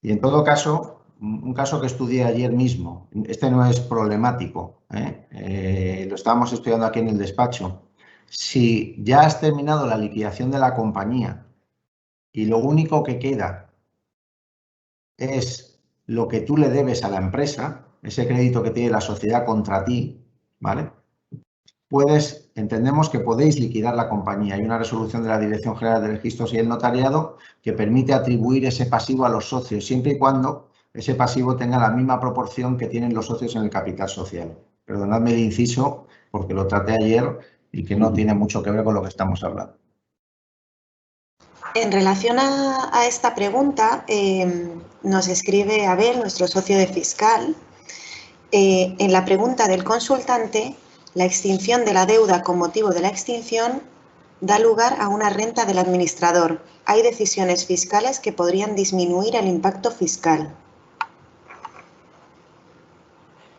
Y en todo caso, un caso que estudié ayer mismo, este no es problemático, lo estábamos estudiando aquí en el despacho. Si ya has terminado la liquidación de la compañía y lo único que queda es lo que tú le debes a la empresa, ese crédito que tiene la sociedad contra ti, ¿vale? Entendemos que podéis liquidar la compañía. Hay una resolución de la Dirección General de Registros y el Notariado que permite atribuir ese pasivo a los socios, siempre y cuando ese pasivo tenga la misma proporción que tienen los socios en el capital social. Perdonadme el inciso, porque lo traté ayer y que no tiene mucho que ver con lo que estamos hablando. En relación a esta pregunta, nos escribe Abel, nuestro socio de fiscal. En la pregunta del consultante, la extinción de la deuda con motivo de la extinción da lugar a una renta del administrador. Hay decisiones fiscales que podrían disminuir el impacto fiscal.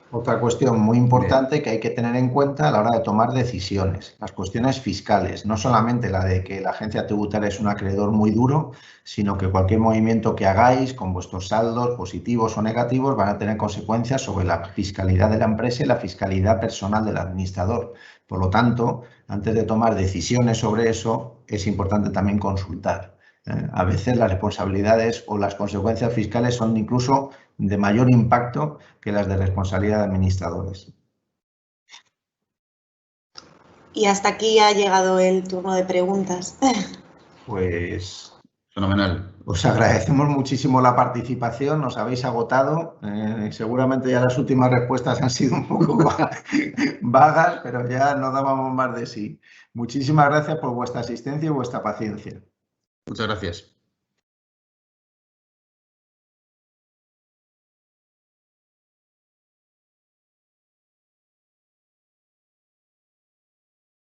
Otra cuestión muy importante que hay que tener en cuenta a la hora de tomar decisiones, las cuestiones fiscales, no solamente la de que la agencia tributaria es un acreedor muy duro, sino que cualquier movimiento que hagáis con vuestros saldos positivos o negativos van a tener consecuencias sobre la fiscalidad de la empresa y la fiscalidad personal del administrador. Por lo tanto, antes de tomar decisiones sobre eso, es importante también consultar. A veces las responsabilidades o las consecuencias fiscales son incluso de mayor impacto que las de responsabilidad de administradores. Y hasta aquí ha llegado el turno de preguntas. Pues fenomenal. Os agradecemos muchísimo la participación, nos habéis agotado. Seguramente ya las últimas respuestas han sido un poco vagas, pero ya no dábamos más de sí. Muchísimas gracias por vuestra asistencia y vuestra paciencia. Muchas gracias.